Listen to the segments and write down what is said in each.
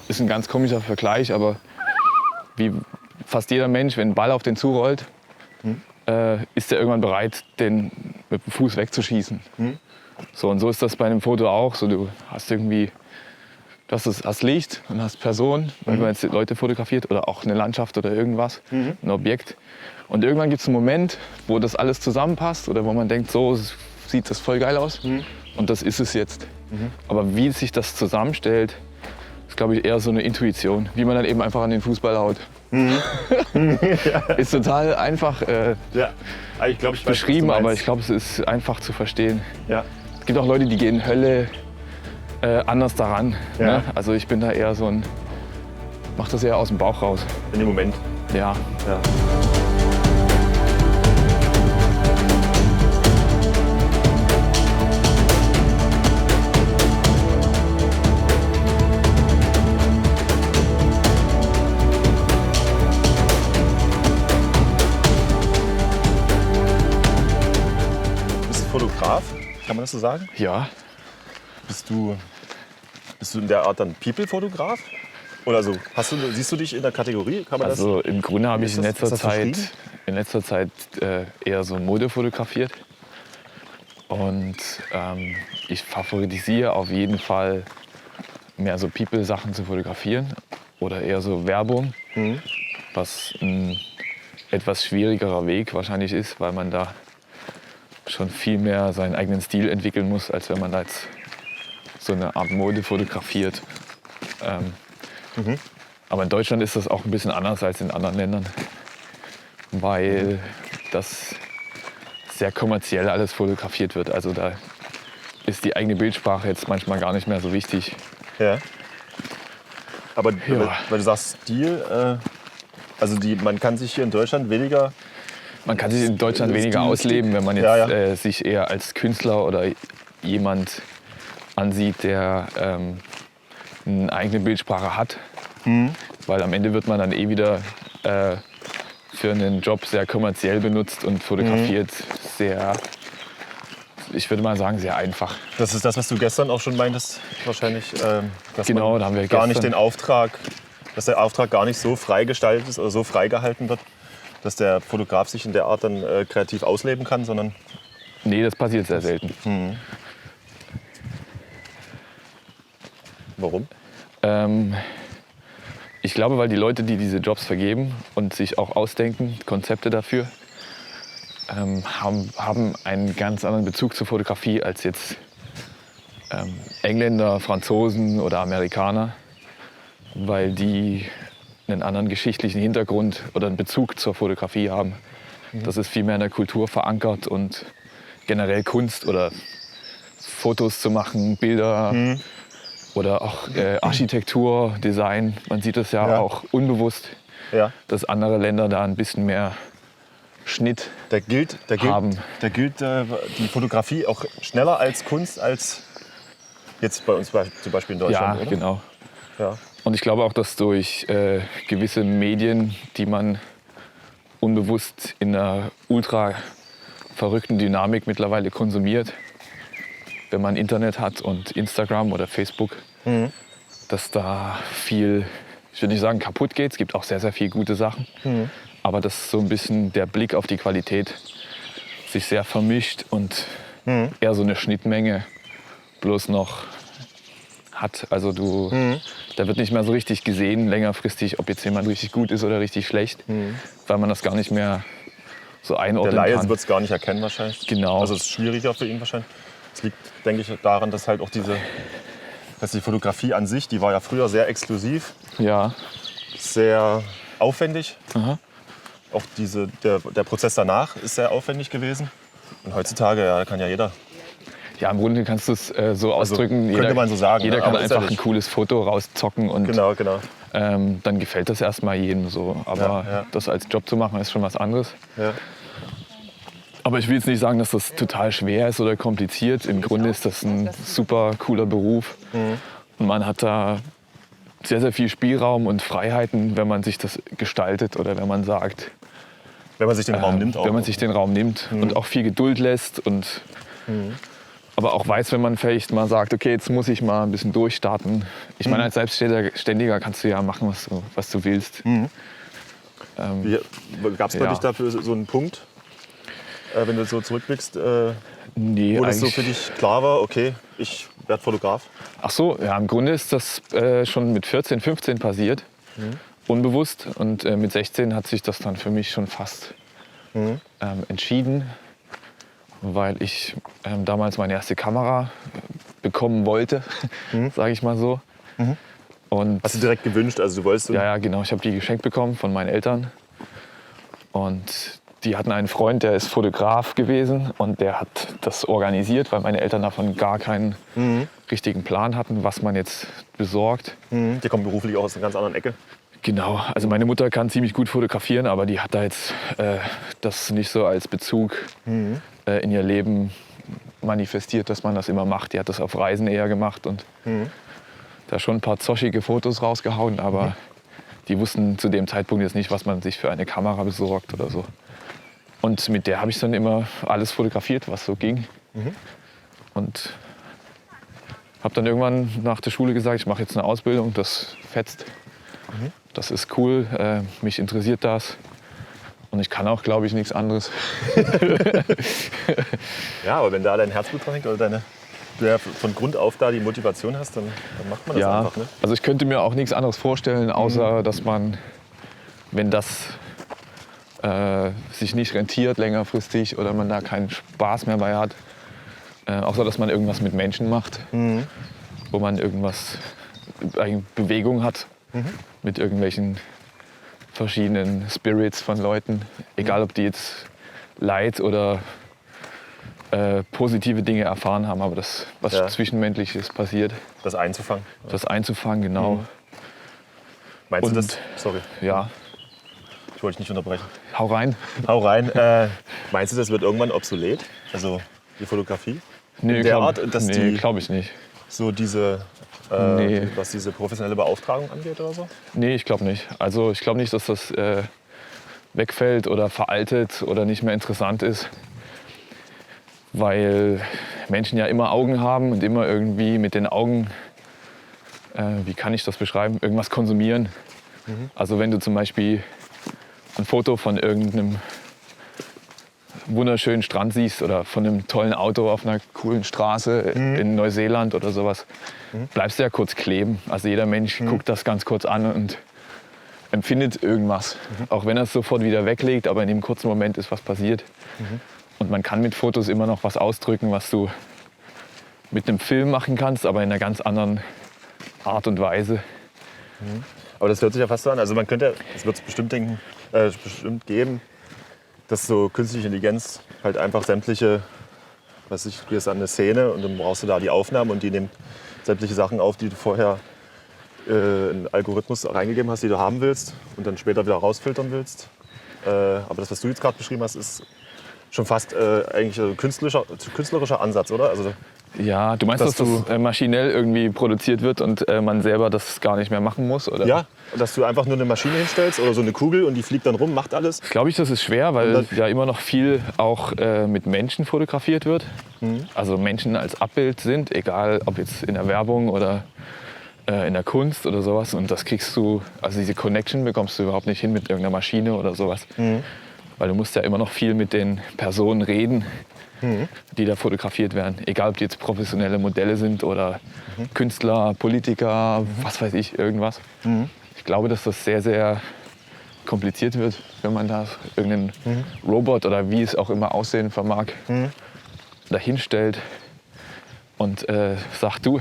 ist ein ganz komischer Vergleich, aber wie fast jeder Mensch, wenn ein Ball auf den zurollt, ist er irgendwann bereit, den mit dem Fuß wegzuschießen. So, und so ist das bei einem Foto auch. So, du hast irgendwie, hast Licht und hast Personen, wenn man jetzt Leute fotografiert oder auch eine Landschaft oder irgendwas, ein Objekt. Und irgendwann gibt es einen Moment, wo das alles zusammenpasst oder wo man denkt, so sieht das voll geil aus und das ist es jetzt. Aber wie sich das zusammenstellt, ist, glaube ich, eher so eine Intuition, wie man dann eben einfach an den Fußball haut. Ist total einfach ich glaub, ich beschrieben, weiß, aber ich glaube, es ist einfach zu verstehen. Ja. Es gibt auch Leute, die gehen Hölle anders daran. Ja. Ne? Also ich bin da eher so mach das eher aus dem Bauch raus. In dem Moment. Ja. Ja. Fotograf, kann man das so sagen? Ja. Bist du in der Art dann People-Fotograf? Oder so? Siehst du dich in der Kategorie? Kann man Also im Grunde habe ich in ist letzter Zeit eher so Mode fotografiert. Und ich favorisiere auf jeden Fall mehr so People-Sachen zu fotografieren oder eher so Werbung, was ein etwas schwierigerer Weg wahrscheinlich ist, weil man da schon viel mehr seinen eigenen Stil entwickeln muss, als wenn man da jetzt so eine Art Mode fotografiert. Aber in Deutschland ist das auch ein bisschen anders als in anderen Ländern, weil das sehr kommerziell alles fotografiert wird. Also da ist die eigene Bildsprache jetzt manchmal gar nicht mehr so wichtig. Ja. Aber weil du sagst Stil, man kann sich hier in Deutschland weniger... Man kann sich in Deutschland weniger ausleben, wenn man jetzt sich eher als Künstler oder jemand ansieht, der eine eigene Bildsprache hat. Weil am Ende wird man dann wieder für einen Job sehr kommerziell benutzt und fotografiert sehr, ich würde mal sagen, sehr einfach. Das ist das, was du gestern auch schon meintest, wahrscheinlich. Dass genau, da haben wir gar nicht den Auftrag, dass der Auftrag gar nicht so frei gestaltet ist oder so freigehalten wird, dass der Fotograf sich in der Art dann kreativ ausleben kann, sondern... Nee, das passiert sehr selten. Warum? Ich glaube, weil die Leute, die diese Jobs vergeben und sich auch ausdenken, Konzepte dafür, haben einen ganz anderen Bezug zur Fotografie als jetzt Engländer, Franzosen oder Amerikaner, weil die einen anderen geschichtlichen Hintergrund oder einen Bezug zur Fotografie haben. Das ist viel mehr in der Kultur verankert und generell Kunst oder Fotos zu machen, Bilder oder auch Architektur, Design. Man sieht es ja auch unbewusst, dass andere Länder da ein bisschen mehr Schnitt haben. Da gilt die Fotografie auch schneller als Kunst als jetzt bei uns zum Beispiel in Deutschland, oder? Genau. Ja. Und ich glaube auch, dass durch gewisse Medien, die man unbewusst in einer ultra verrückten Dynamik mittlerweile konsumiert, wenn man Internet hat und Instagram oder Facebook, dass da viel, ich würde nicht sagen kaputt geht, es gibt auch sehr, sehr viele gute Sachen, aber dass so ein bisschen der Blick auf die Qualität sich sehr vermischt und eher so eine Schnittmenge bloß noch hat. Also da wird nicht mehr so richtig gesehen längerfristig, ob jetzt jemand richtig gut ist oder richtig schlecht, weil man das gar nicht mehr so einordnen kann. Der Laie wird es gar nicht erkennen wahrscheinlich. Genau. Also es ist schwieriger für ihn wahrscheinlich. Es liegt, denke ich, daran, dass halt auch dass die Fotografie an sich, die war ja früher sehr exklusiv, sehr aufwendig. Auch der Prozess danach ist sehr aufwendig gewesen. Und heutzutage kann ja jeder. Ja, im Grunde kannst du es so ausdrücken. Könnte man so sagen. Jeder kann einfach ein cooles Foto rauszocken und genau. Dann gefällt das erstmal jedem so. Aber das als Job zu machen, ist schon was anderes. Ja. Aber ich will jetzt nicht sagen, dass das total schwer ist oder kompliziert. Im Grunde ist das ein super cooler Beruf. Und man hat da sehr, sehr viel Spielraum und Freiheiten, wenn man sich das gestaltet oder wenn man sagt... Wenn man sich den Raum nimmt auch. Wenn man sich den Raum nimmt und auch viel Geduld lässt und aber auch weiß, wenn man vielleicht mal sagt, okay, jetzt muss ich mal ein bisschen durchstarten. Ich meine, als Selbstständiger kannst du ja machen, was du willst. Gab es bei dich dafür so einen Punkt, wenn du so zurückblickst, nee, wo das so für dich klar war, okay, ich werde Fotograf? Ach so, ja, im Grunde ist das schon mit 14, 15 passiert, unbewusst. Und mit 16 hat sich das dann für mich schon fast entschieden, weil ich damals meine erste Kamera bekommen wollte, sage ich mal so. Und hast du direkt gewünscht, also du wolltest? Ja, genau. Ich habe die geschenkt bekommen von meinen Eltern. Und die hatten einen Freund, der ist Fotograf gewesen und der hat das organisiert, weil meine Eltern davon gar keinen richtigen Plan hatten, was man jetzt besorgt. Die kommen beruflich auch aus einer ganz anderen Ecke. Genau. Also meine Mutter kann ziemlich gut fotografieren, aber die hat da jetzt das nicht so als Bezug in ihr Leben manifestiert, dass man das immer macht. Die hat das auf Reisen eher gemacht und da schon ein paar zoschige Fotos rausgehauen, aber die wussten zu dem Zeitpunkt jetzt nicht, was man sich für eine Kamera besorgt oder so. Und mit der habe ich dann immer alles fotografiert, was so ging. Und habe dann irgendwann nach der Schule gesagt, ich mache jetzt eine Ausbildung, das fetzt. Das ist cool, mich interessiert das. Und ich kann auch, glaube ich, nichts anderes. Ja, aber wenn da dein Herzblut dran hängt oder du ja von Grund auf da die Motivation hast, dann macht man das einfach. Ne? Also ich könnte mir auch nichts anderes vorstellen, außer dass man, wenn das sich nicht rentiert längerfristig oder man da keinen Spaß mehr bei hat, außer dass man irgendwas mit Menschen macht, wo man irgendwas, Bewegung hat mit irgendwelchen verschiedenen Spirits von Leuten, egal ob die jetzt Leid oder positive Dinge erfahren haben, aber das, was Zwischenmenschliches passiert. Das einzufangen. Das einzufangen, genau. Meinst du das? Sorry. Ja. Ich wollte dich nicht unterbrechen. Hau rein. Hau rein. Meinst du, das wird irgendwann obsolet? Also die Fotografie? Nee, glaube ich nicht. So diese, was diese professionelle Beauftragung angeht oder so? Nee, ich glaube nicht. Also ich glaube nicht, dass das wegfällt oder veraltet oder nicht mehr interessant ist. Weil Menschen ja immer Augen haben und immer irgendwie mit den Augen, wie kann ich das beschreiben, irgendwas konsumieren. Also wenn du zum Beispiel ein Foto von irgendeinem wunderschönen Strand siehst oder von einem tollen Auto auf einer coolen Straße in Neuseeland oder sowas, bleibst du ja kurz kleben. Also jeder Mensch guckt das ganz kurz an und empfindet irgendwas. Auch wenn er es sofort wieder weglegt, aber in dem kurzen Moment ist was passiert. Und man kann mit Fotos immer noch was ausdrücken, was du mit einem Film machen kannst, aber in einer ganz anderen Art und Weise. Aber das hört sich ja fast so an. Also man könnte, es wird es bestimmt geben, dass so künstliche Intelligenz halt einfach sämtliche, du gehst an eine Szene und dann brauchst du da die Aufnahmen und die nimmt sämtliche Sachen auf, die du vorher in einen Algorithmus reingegeben hast, die du haben willst und dann später wieder rausfiltern willst. Aber das, was du jetzt gerade beschrieben hast, ist schon fast eigentlich ein künstlerischer Ansatz, oder? Also, ja, du meinst, dass das maschinell irgendwie produziert wird und man selber das gar nicht mehr machen muss? Oder? Ja, dass du einfach nur eine Maschine hinstellst oder so eine Kugel und die fliegt dann rum, macht alles. Glaube ich, das ist schwer, weil ja immer noch viel auch mit Menschen fotografiert wird. Also Menschen als Abbild sind, egal ob jetzt in der Werbung oder in der Kunst oder sowas. Und das kriegst du, also diese Connection bekommst du überhaupt nicht hin mit irgendeiner Maschine oder sowas. Weil du musst ja immer noch viel mit den Personen reden, die da fotografiert werden. Egal, ob die jetzt professionelle Modelle sind oder Künstler, Politiker, was weiß ich, irgendwas. Ich glaube, dass das sehr, sehr kompliziert wird, wenn man da irgendeinen Robot oder wie es auch immer aussehen vermag, dahinstellt und sagt, du,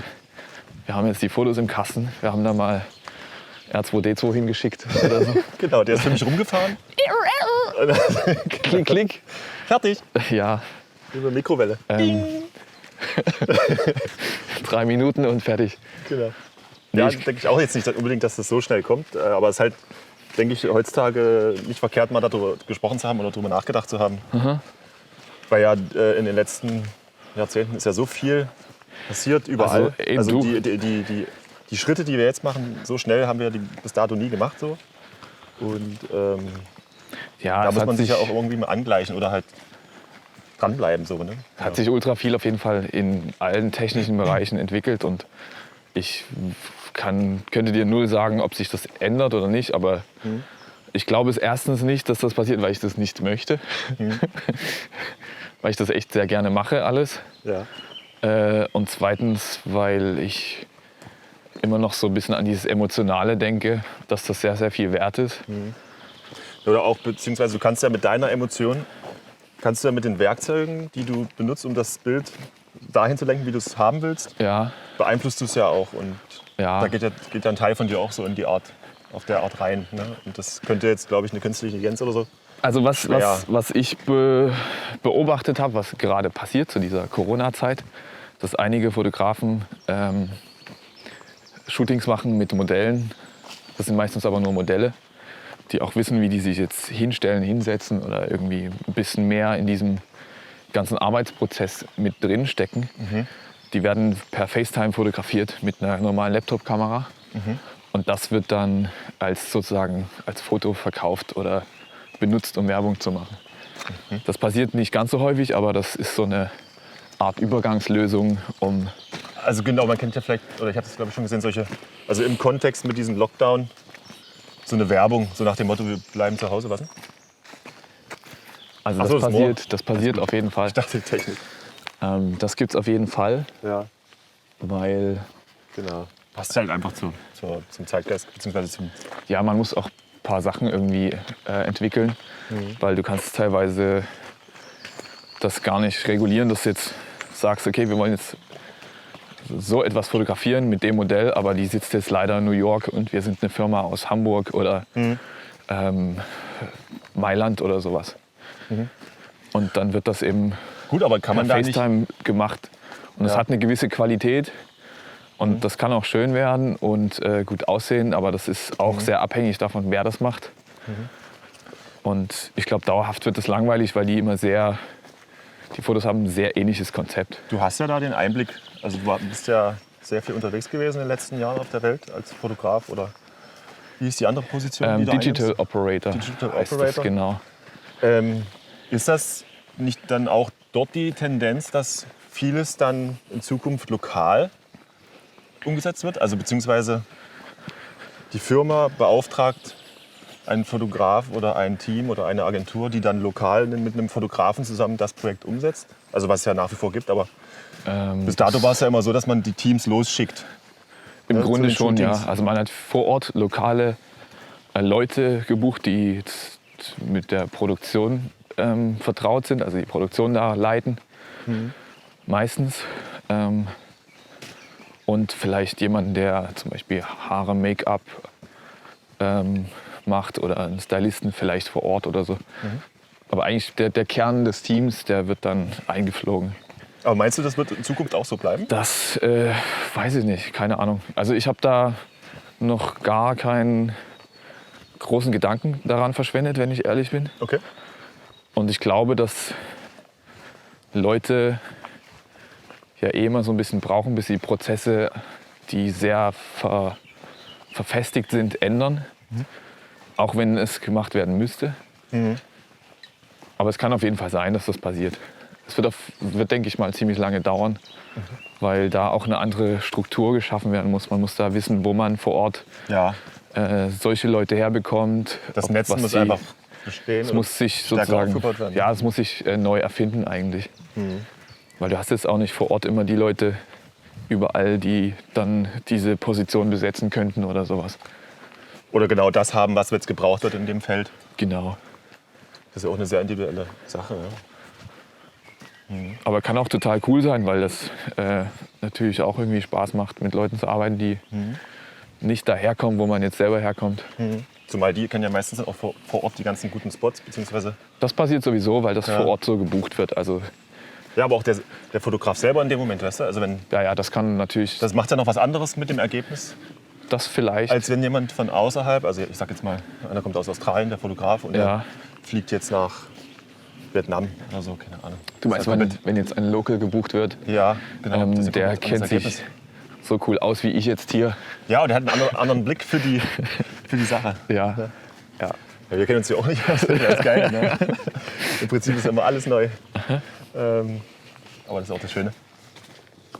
wir haben jetzt die Fotos im Kasten, wir haben da mal R2D2 hingeschickt oder so. Genau, der ist für mich rumgefahren. Klick, klick. Fertig. Ja. Über Mikrowelle. 3 Minuten und fertig. Genau. Ja, denke ich auch jetzt nicht unbedingt, dass das so schnell kommt. Aber es ist halt, denke ich, heutzutage nicht verkehrt, mal darüber gesprochen zu haben oder darüber nachgedacht zu haben. Weil ja in den letzten Jahrzehnten ist ja so viel passiert überall. Also die Schritte, die wir jetzt machen, so schnell haben wir die bis dato nie gemacht. So. Und ja, da muss man sich ja auch irgendwie mal angleichen oder halt dranbleiben. So, ne? Hat sich ultra viel auf jeden Fall in allen technischen Bereichen entwickelt und ich könnte dir null sagen, ob sich das ändert oder nicht, aber ich glaube es erstens nicht, dass das passiert, weil ich das nicht möchte, weil ich das echt sehr gerne mache alles. Ja. Und zweitens, weil ich immer noch so ein bisschen an dieses Emotionale denke, dass das sehr, sehr viel wert ist. Oder auch, beziehungsweise du kannst ja mit deiner Emotion, kannst du ja mit den Werkzeugen, die du benutzt, um das Bild dahin zu lenken, wie du es haben willst, beeinflusst du es ja auch. Und da geht ja ein Teil von dir auch so in die Art, auf der Art rein. Ne? Und das könnte jetzt, glaube ich, eine künstliche Intelligenz oder so. Also was ich beobachtet habe, was gerade passiert zu dieser Corona-Zeit, dass einige Fotografen Shootings machen mit Modellen. Das sind meistens aber nur Modelle, die auch wissen, wie die sich jetzt hinstellen, hinsetzen oder irgendwie ein bisschen mehr in diesem ganzen Arbeitsprozess mit drin stecken. Die werden per FaceTime fotografiert mit einer normalen Laptop-Kamera. Und das wird dann sozusagen als Foto verkauft oder benutzt, um Werbung zu machen. Das passiert nicht ganz so häufig, aber das ist so eine Art Übergangslösung, um... Also genau, man kennt ja vielleicht, oder ich habe das glaube ich schon gesehen, also im Kontext mit diesem Lockdown, so eine Werbung, so nach dem Motto, wir bleiben zu Hause, was denn? Also das passiert auf jeden Fall. Ich dachte Technik. Das gibt es auf jeden Fall, weil... Genau. Passt halt einfach zum Zeitgeist, beziehungsweise zum... Ja, man muss auch ein paar Sachen irgendwie entwickeln, weil du kannst teilweise das gar nicht regulieren, dass du jetzt sagst, okay, wir wollen jetzt so etwas fotografieren mit dem Modell, aber die sitzt jetzt leider in New York und wir sind eine Firma aus Hamburg oder Mailand oder sowas. Und dann wird das eben aber kann man per FaceTime gemacht. Und es hat eine gewisse Qualität und das kann auch schön werden und gut aussehen, aber das ist auch sehr abhängig davon, wer das macht. Und ich glaube, dauerhaft wird es langweilig, weil die Fotos haben ein sehr ähnliches Konzept. Du hast ja da den Einblick, also du bist ja sehr viel unterwegs gewesen in den letzten Jahren auf der Welt als Fotograf oder wie ist die andere Position? Digital Operator. Digital heißt Operator. Das, genau. Ist das nicht dann auch dort die Tendenz, dass vieles dann in Zukunft lokal umgesetzt wird? Also beziehungsweise die Firma beauftragt einen Fotograf oder ein Team oder eine Agentur, die dann lokal mit einem Fotografen zusammen das Projekt umsetzt? Also was es ja nach wie vor gibt, aber bis dato war es ja immer so, dass man die Teams losschickt. Im Grunde schon, ja. Also man hat vor Ort lokale Leute gebucht, die mit der Produktion vertraut sind, also die Produktion da leiten, meistens. Und vielleicht jemanden, der zum Beispiel Haare, Make-up macht oder einen Stylisten vielleicht vor Ort oder so. Aber eigentlich der Kern des Teams, der wird dann eingeflogen. Aber meinst du, das wird in Zukunft auch so bleiben? Das weiß ich nicht, keine Ahnung. Also ich habe da noch gar keinen großen Gedanken daran verschwendet, wenn ich ehrlich bin. Okay. Und ich glaube, dass Leute ja immer so ein bisschen brauchen, bis die Prozesse, die sehr verfestigt sind, ändern. Auch wenn es gemacht werden müsste. Aber es kann auf jeden Fall sein, dass das passiert. Es wird, denke ich mal, ziemlich lange dauern, weil da auch eine andere Struktur geschaffen werden muss. Man muss da wissen, wo man vor Ort solche Leute herbekommt. Das Netz muss einfach bestehen. Es muss sich sozusagen, es muss sich neu erfinden eigentlich. Weil du hast jetzt auch nicht vor Ort immer die Leute überall, die dann diese Position besetzen könnten oder sowas. Oder genau das haben, was jetzt gebraucht wird in dem Feld. Genau. Das ist ja auch eine sehr individuelle Sache. Ja. Aber kann auch total cool sein, weil das natürlich auch irgendwie Spaß macht, mit Leuten zu arbeiten, die nicht daherkommen, wo man jetzt selber herkommt. Zumal die kennen ja meistens auch vor Ort die ganzen guten Spots, beziehungsweise... Das passiert sowieso, weil das vor Ort so gebucht wird. Also ja, aber auch der Fotograf selber in dem Moment, weißt du? Also wenn, das kann natürlich... Das macht ja noch was anderes mit dem Ergebnis. Das vielleicht. Als wenn jemand von außerhalb, also ich sag jetzt mal, einer kommt aus Australien, der Fotograf, und der fliegt jetzt nach Vietnam oder so, keine Ahnung. Du meinst, wenn jetzt ein Local gebucht wird, ja, genau, der kennt sich so cool aus wie ich jetzt hier. Ja, und der hat einen anderen Blick für die Sache. Ja. Ja, wir kennen uns ja auch nicht. Das ist geil. Ne? Im Prinzip ist immer alles neu. Aber das ist auch das Schöne.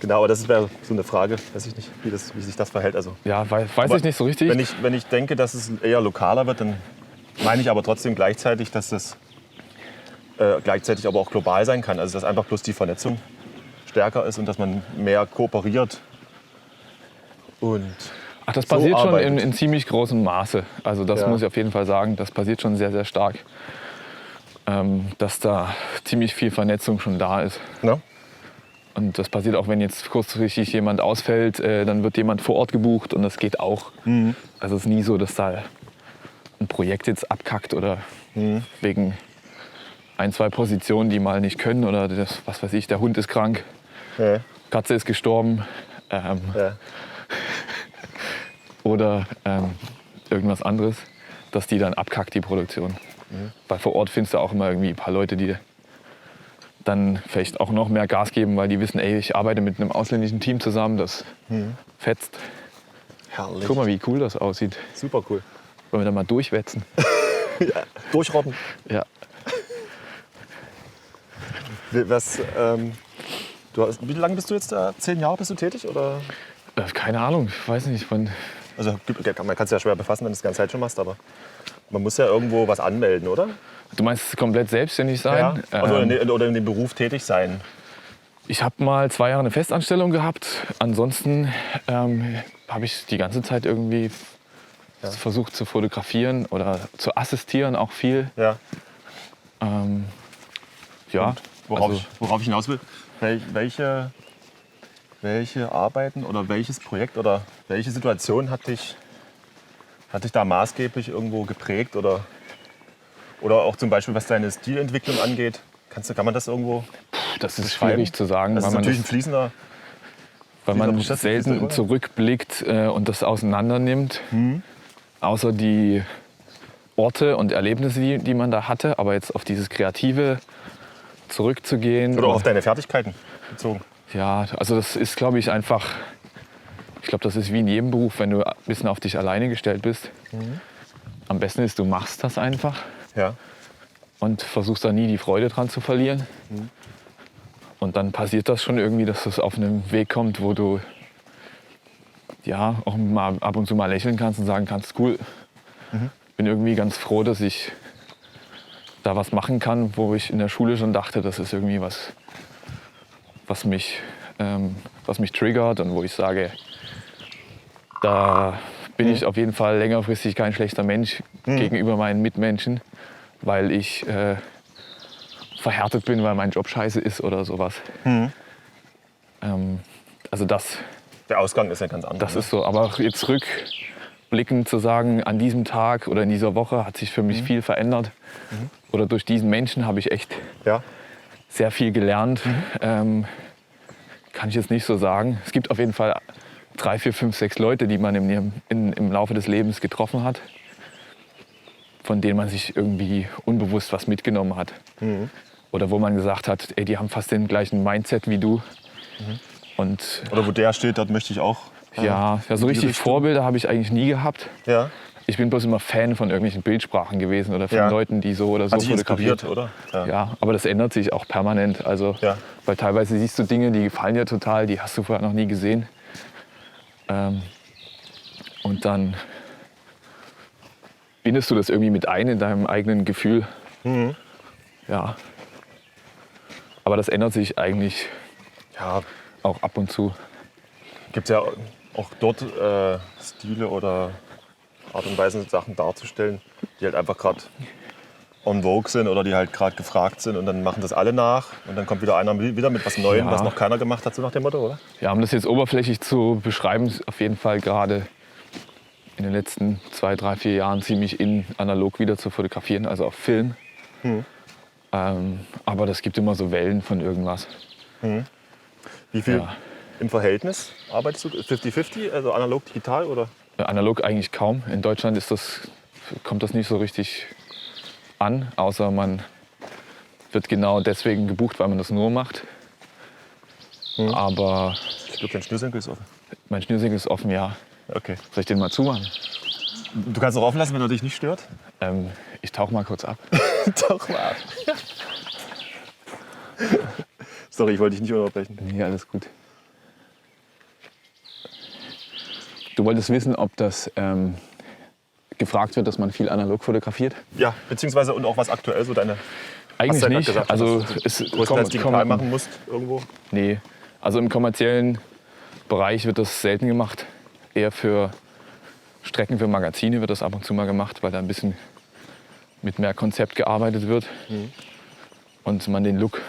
Genau, aber das wäre so eine Frage, weiß ich nicht, wie sich das verhält. Also, ja, weiß ich nicht so richtig. Wenn ich denke, dass es eher lokaler wird, dann meine ich aber trotzdem gleichzeitig, dass das gleichzeitig aber auch global sein kann. Also dass einfach bloß die Vernetzung stärker ist und dass man mehr kooperiert. Und ach, das passiert schon in ziemlich großem Maße. Also das muss ich auf jeden Fall sagen, das passiert schon sehr, sehr stark. Dass da ziemlich viel Vernetzung schon da ist. Ja. Und das passiert auch, wenn jetzt kurzfristig jemand ausfällt, dann wird jemand vor Ort gebucht und das geht auch. Also es ist nie so, dass da ein Projekt jetzt abkackt oder wegen 1, 2 Positionen, die mal nicht können oder das, was weiß ich, der Hund ist krank, Katze ist gestorben oder irgendwas anderes, dass die dann abkackt, die Produktion. Weil vor Ort findest du auch immer irgendwie ein paar Leute, die dann vielleicht auch noch mehr Gas geben, weil die wissen, ey, ich arbeite mit einem ausländischen Team zusammen, das fetzt. Herrlich. Guck mal, wie cool das aussieht. Super cool. Wollen wir da mal durchwetzen? Ja, durchrobben. Ja. Wie lange bist du jetzt da? 10 Jahre bist du tätig? Oder? Keine Ahnung, ich weiß nicht. Also man kann es ja schwer befassen, wenn du es die ganze Zeit schon machst, aber man muss ja irgendwo was anmelden, oder? Du meinst komplett selbstständig sein? Ja. Oder in dem Beruf tätig sein. Ich habe mal 2 Jahre eine Festanstellung gehabt. Ansonsten habe ich die ganze Zeit irgendwie versucht zu fotografieren oder zu assistieren, auch viel. Ja. Ja. Worauf ich hinaus will, welche Arbeiten oder welches Projekt oder welche Situation hat dich da maßgeblich irgendwo geprägt oder auch zum Beispiel, was deine Stilentwicklung angeht? Kann man das irgendwo? Das ist schwierig zu sagen, das ist natürlich ein fließender. Weil man selten zurückblickt und das auseinander nimmt. Außer die Orte und Erlebnisse, die man da hatte. Aber jetzt auf dieses Kreative zurückzugehen. Oder auch auf deine Fertigkeiten bezogen. Ja, also das ist, glaube ich, einfach. Ich glaube, das ist wie in jedem Beruf, wenn du ein bisschen auf dich alleine gestellt bist. Am besten ist, du machst das einfach. Ja. Und versuchst da nie die Freude dran zu verlieren. Und dann passiert das schon irgendwie, dass es auf einem Weg kommt, wo du ja auch mal ab und zu mal lächeln kannst und sagen kannst, cool. Bin irgendwie ganz froh, dass ich da was machen kann, wo ich in der Schule schon dachte, das ist irgendwie was mich triggert und wo ich sage, da bin ich auf jeden Fall längerfristig kein schlechter Mensch gegenüber meinen Mitmenschen, weil ich verhärtet bin, weil mein Job scheiße ist oder sowas. Also der Ausgang ist ja ganz anders. Das ist so, aber auch jetzt rückblickend zu sagen, an diesem Tag oder in dieser Woche hat sich für mich viel verändert. Oder durch diesen Menschen habe ich echt sehr viel gelernt. Kann ich jetzt nicht so sagen. Es gibt auf jeden Fall 3, 4, 5, 6 Leute, die man im Laufe des Lebens getroffen hat, von denen man sich irgendwie unbewusst was mitgenommen hat. Oder wo man gesagt hat, ey, die haben fast den gleichen Mindset wie du. Oder wo der steht, dort möchte ich auch. Ja, so richtig Vorbilder habe ich eigentlich nie gehabt. Ja. Ich bin bloß immer Fan von irgendwelchen Bildsprachen gewesen oder von Leuten, die so oder so fotografiert, oder? Ja, aber das ändert sich auch permanent. Also, weil teilweise siehst du Dinge, die gefallen dir total, die hast du vorher noch nie gesehen. Und dann bindest du das irgendwie mit ein in deinem eigenen Gefühl. Ja. Aber das ändert sich eigentlich auch ab und zu. Gibt es ja auch dort Stile oder Art und Weisen, Sachen darzustellen, die halt einfach gerade on vogue sind oder die halt gerade gefragt sind und dann machen das alle nach und dann kommt wieder einer wieder mit was Neuem, was noch keiner gemacht hat, so nach dem Motto, oder? Ja, um das jetzt oberflächlich zu beschreiben, ist auf jeden Fall gerade in den letzten 2, 3, 4 Jahren ziemlich analog wieder zu fotografieren, also auf Film. Aber das gibt immer so Wellen von irgendwas. Wie viel im Verhältnis arbeitest du? 50-50, also analog, digital oder? Analog eigentlich kaum. In Deutschland kommt das nicht so richtig an, außer man wird genau deswegen gebucht, weil man das nur macht. Aber ich glaube, dein Schnürsenkel ist offen. Mein Schnürsenkel ist offen, ja. Okay. Soll ich den mal zumachen? Du kannst auch offen lassen, wenn er dich nicht stört? Ich tauche mal kurz ab. Tauch mal ab. Sorry, ich wollte dich nicht unterbrechen. Nee, alles gut. Du wolltest wissen, ob das gefragt wird, dass man viel analog fotografiert? Ja, beziehungsweise und auch was aktuell so deine... Eigentlich nicht. Gesagt, also dass du größtenteils digital machen musst irgendwo? Nee, also im kommerziellen Bereich wird das selten gemacht. Eher für Strecken für Magazine wird das ab und zu mal gemacht, weil da ein bisschen mit mehr Konzept gearbeitet wird. Und man den Look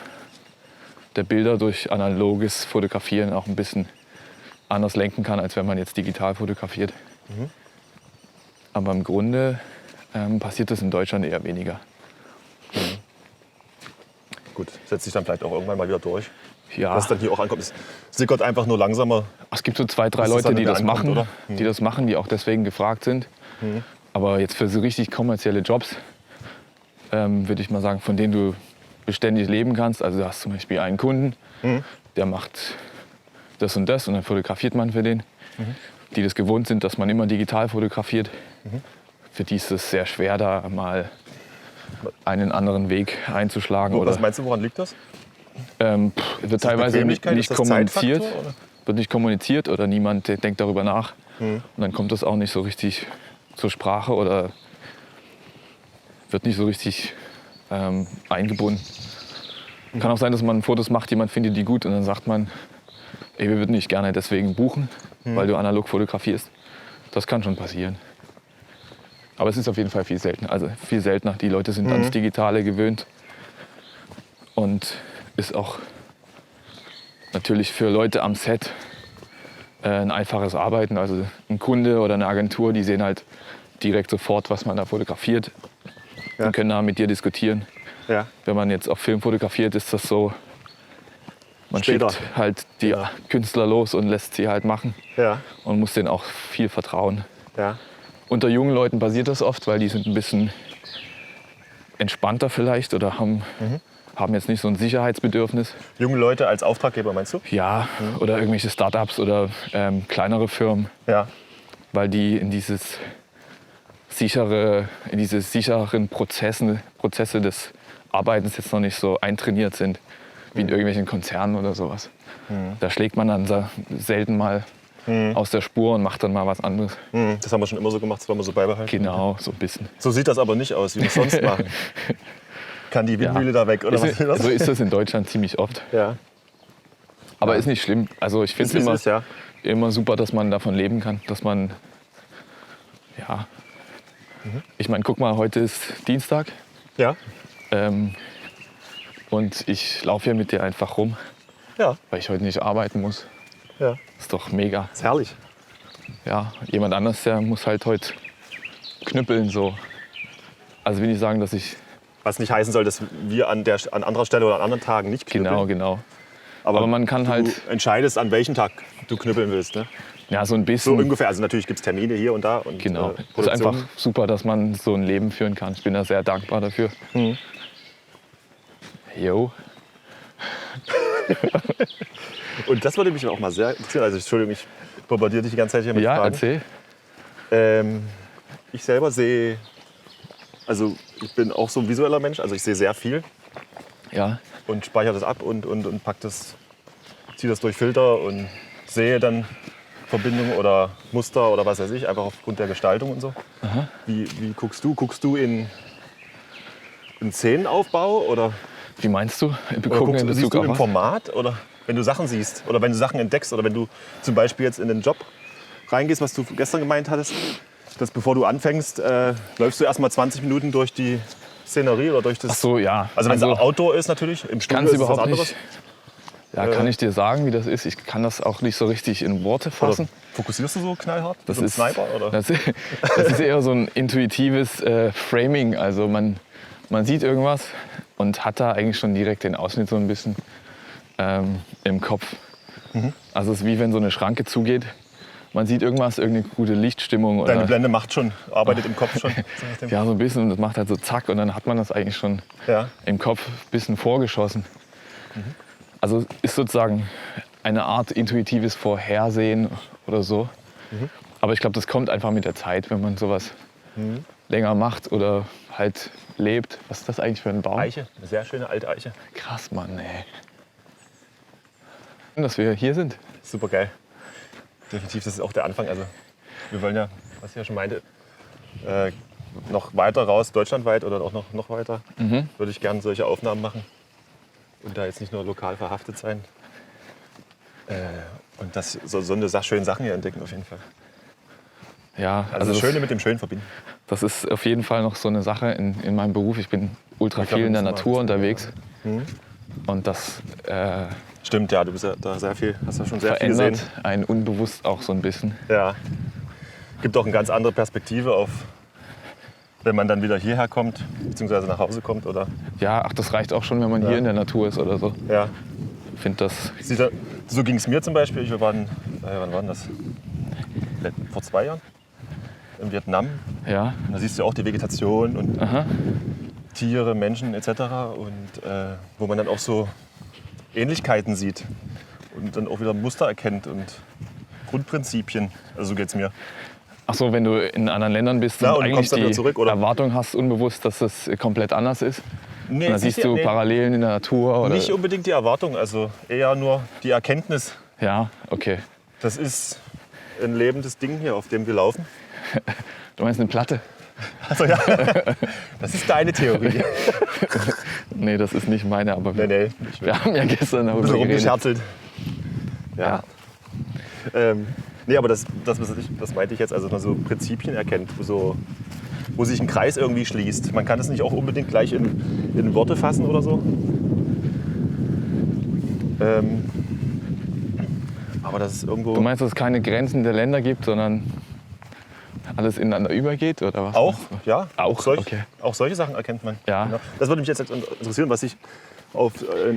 der Bilder durch analoges Fotografieren auch ein bisschen anders lenken kann, als wenn man jetzt digital fotografiert. Aber im Grunde passiert das in Deutschland eher weniger. Gut, setzt sich dann vielleicht auch irgendwann mal wieder durch. Ja. Dass dann hier auch ankommt. Es sickert einfach nur langsamer. Es gibt so 2, 3 Leute, die das machen, die auch deswegen gefragt sind. Aber jetzt für so richtig kommerzielle Jobs würde ich mal sagen, von denen du beständig leben kannst. Also du hast zum Beispiel einen Kunden, der macht das und dann fotografiert man für den. Die das gewohnt sind, dass man immer digital fotografiert. Für die ist es sehr schwer, da mal einen anderen Weg einzuschlagen. Was meinst du, woran liegt das? Wird teilweise nicht kommuniziert. Wird nicht kommuniziert oder niemand denkt darüber nach. Und dann kommt das auch nicht so richtig zur Sprache oder wird nicht so richtig eingebunden. Kann auch sein, dass man Fotos macht, jemand findet die gut und dann sagt man, ey, wir würden dich gerne deswegen buchen, weil du analog fotografierst. Das kann schon passieren. Aber es ist auf jeden Fall viel seltener. Also viel seltener. Die Leute sind ans Digitale gewöhnt. Und ist auch natürlich für Leute am Set ein einfaches Arbeiten. Also ein Kunde oder eine Agentur, die sehen halt direkt sofort, was man da fotografiert. Und können da mit dir diskutieren. Ja. Wenn man jetzt auf Film fotografiert, ist das so, man Später. schickt halt die Künstler los und lässt sie halt machen. Ja. Und muss denen auch viel vertrauen. Ja. Unter jungen Leuten passiert das oft, weil die sind ein bisschen entspannter vielleicht oder haben jetzt nicht so ein Sicherheitsbedürfnis. Junge Leute als Auftraggeber, meinst du? Ja, oder irgendwelche Startups oder kleinere Firmen, Ja. weil die in diese sicheren Prozesse des Arbeitens jetzt noch nicht so eintrainiert sind, wie in irgendwelchen Konzernen oder sowas. Da schlägt man dann selten mal aus der Spur und macht dann mal was anderes. Das haben wir schon immer so gemacht, das wollen wir so beibehalten. Genau, so ein bisschen. So sieht das aber nicht aus, wie wir es sonst machen. Kann die Windmühle da weg oder was? So ist das in Deutschland ziemlich oft. Ja. Aber ist nicht schlimm. Also ich finde es immer super, dass man davon leben kann. Dass man, ja. Ich meine, guck mal, heute ist Dienstag. Ja. Und ich laufe hier mit dir einfach rum, weil ich heute nicht arbeiten muss. Ja. Ist doch mega. Ist herrlich. Ja, jemand anders, der muss halt heute knüppeln so. Also will ich sagen, dass ich... Was nicht heißen soll, dass wir an anderer Stelle oder an anderen Tagen nicht knüppeln. Genau. Aber man kann du entscheidest, an welchem Tag du knüppeln willst, ne? Ja, so ein bisschen. So ungefähr. Also natürlich gibt es Termine hier und da. Und, genau. Es ist einfach super, dass man so ein Leben führen kann. Ich bin da sehr dankbar dafür. Jo. Und das würde mich auch mal sehr interessieren. Also Entschuldigung, ich bombardiere dich die ganze Zeit hier mit Fragen. Ja, erzähl. Ich selber sehe, also ich bin auch so ein visueller Mensch, also ich sehe sehr viel. Ja. Und speichere das ab und pack das, ziehe das durch Filter und sehe dann Verbindungen oder Muster oder was weiß ich, einfach aufgrund der Gestaltung und so. Aha. Wie guckst du? Guckst du in Szenenaufbau oder? Wie meinst du? Siehst du im Format oder wenn du Sachen siehst oder wenn du Sachen entdeckst oder wenn du zum Beispiel jetzt in den Job reingehst, was du gestern gemeint hattest, dass bevor du anfängst, läufst du erst mal 20 Minuten durch die Szenerie oder durch das... Ach so, ja. Also wenn es Outdoor ist natürlich, im Studio ist es was anderes. Nicht. Ja, kann ich dir sagen, wie das ist? Ich kann das auch nicht so richtig in Worte fassen. Oder fokussierst du so knallhart? Das so ein ist Sniper? Oder? Das ist eher so ein intuitives Framing. Also man sieht irgendwas und hat da eigentlich schon direkt den Ausschnitt so ein bisschen im Kopf. Also es ist wie wenn so eine Schranke zugeht. Man sieht irgendwas, irgendeine gute Lichtstimmung. Oder deine Blende arbeitet im Kopf schon. Ja, so ein bisschen. Und das macht halt so zack und dann hat man das eigentlich schon im Kopf ein bisschen vorgeschossen. Also ist sozusagen eine Art intuitives Vorhersehen oder so. Aber ich glaube, das kommt einfach mit der Zeit, wenn man sowas länger macht oder halt lebt. Was ist das eigentlich für ein Baum? Eiche, eine sehr schöne alte Eiche. Krass, Mann, ey. Schön, dass wir hier sind. Super geil. Definitiv, das ist auch der Anfang. Also wir wollen ja, was ich ja schon meinte, noch weiter raus, deutschlandweit oder auch noch weiter. Würde ich gerne solche Aufnahmen machen und da jetzt nicht nur lokal verhaftet sein. Und das, so eine schöne Sachen hier entdecken auf jeden Fall. Ja, also das Schöne mit dem Schönen verbinden. Das ist auf jeden Fall noch so eine Sache in meinem Beruf. Ich bin ultra viel in der Natur unterwegs. Und das stimmt, ja, du bist ja da sehr viel, hast ja schon sehr viel gesehen. Verändert einen unbewusst auch so ein bisschen. Ja, gibt auch eine ganz andere Perspektive auf, wenn man dann wieder hierher kommt, beziehungsweise nach Hause kommt, oder? Ja, ach, das reicht auch schon, wenn man hier in der Natur ist oder so. Ja. Ich finde das... So ging es mir zum Beispiel. Wir waren, wann war das? Vor 2 Jahren in Vietnam. Ja. Und da siehst du auch die Vegetation und Tiere, Menschen etc. Und wo man dann auch so Ähnlichkeiten sieht und dann auch wieder Muster erkennt und Grundprinzipien. Also so geht es mir. Ach so, wenn du in anderen Ländern bist und eigentlich dann die zurück, oder? Erwartung hast, unbewusst, dass es komplett anders ist. Nee, und dann siehst du Parallelen in der Natur. Oder? Nicht unbedingt die Erwartung, also eher nur die Erkenntnis. Ja, okay. Das ist ein lebendes Ding hier, auf dem wir laufen. Du meinst eine Platte? Also ja, das ist deine Theorie. Nee, das ist nicht meine, aber Nee, wir haben ja gestern darüber geredet. Rumgescherzelt. Ja. Nee, aber das meinte ich jetzt, also man so Prinzipien erkennt, wo sich ein Kreis irgendwie schließt. Man kann es nicht auch unbedingt gleich in Worte fassen oder so. Aber das ist irgendwo... Du meinst, dass es keine Grenzen der Länder gibt, sondern alles ineinander übergeht, oder was? Auch, ja. Auch, okay. Auch solche Sachen erkennt man. Ja. Genau. Das würde mich jetzt interessieren, was sich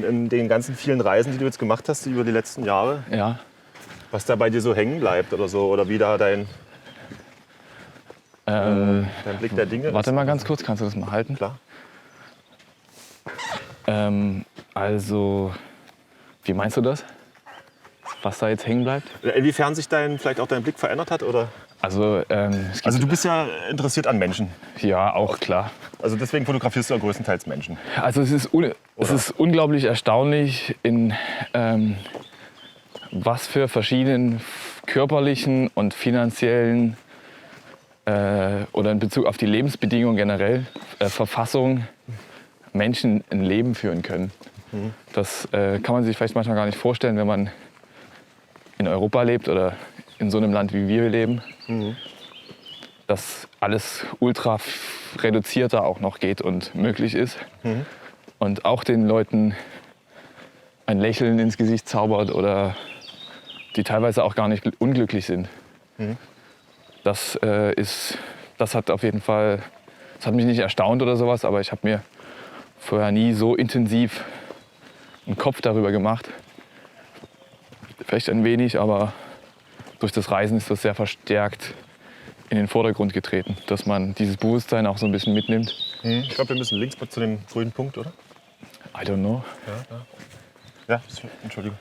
in den ganzen vielen Reisen, die du jetzt gemacht hast über die letzten Jahre, ja. was da bei dir so hängen bleibt oder so, oder wie da dein Blick der Dinge ist. Warte mal ganz kurz, kannst du das mal halten? Klar. Also, wie meinst du das? Was da jetzt hängen bleibt? Inwiefern sich vielleicht auch dein Blick verändert hat, oder? Also, du bist ja interessiert an Menschen. Ja, auch klar. Also deswegen fotografierst du ja größtenteils Menschen. Also es ist unglaublich erstaunlich, in was für verschiedenen körperlichen und finanziellen oder in Bezug auf die Lebensbedingungen generell, Verfassung, Menschen ein Leben führen können. Das kann man sich vielleicht manchmal gar nicht vorstellen, wenn man in Europa lebt oder in so einem Land, wie wir leben. Dass alles ultra reduzierter auch noch geht und möglich ist. Und auch den Leuten ein Lächeln ins Gesicht zaubert oder die teilweise auch gar nicht unglücklich sind. Das hat auf jeden Fall, das hat mich nicht erstaunt oder sowas, aber ich habe mir vorher nie so intensiv einen Kopf darüber gemacht. Vielleicht ein wenig, aber durch das Reisen ist das sehr verstärkt in den Vordergrund getreten, dass man dieses Bewusstsein auch so ein bisschen mitnimmt. Ich glaube, wir müssen links zu dem grünen Punkt, oder? I don't know. Ja, Entschuldigung.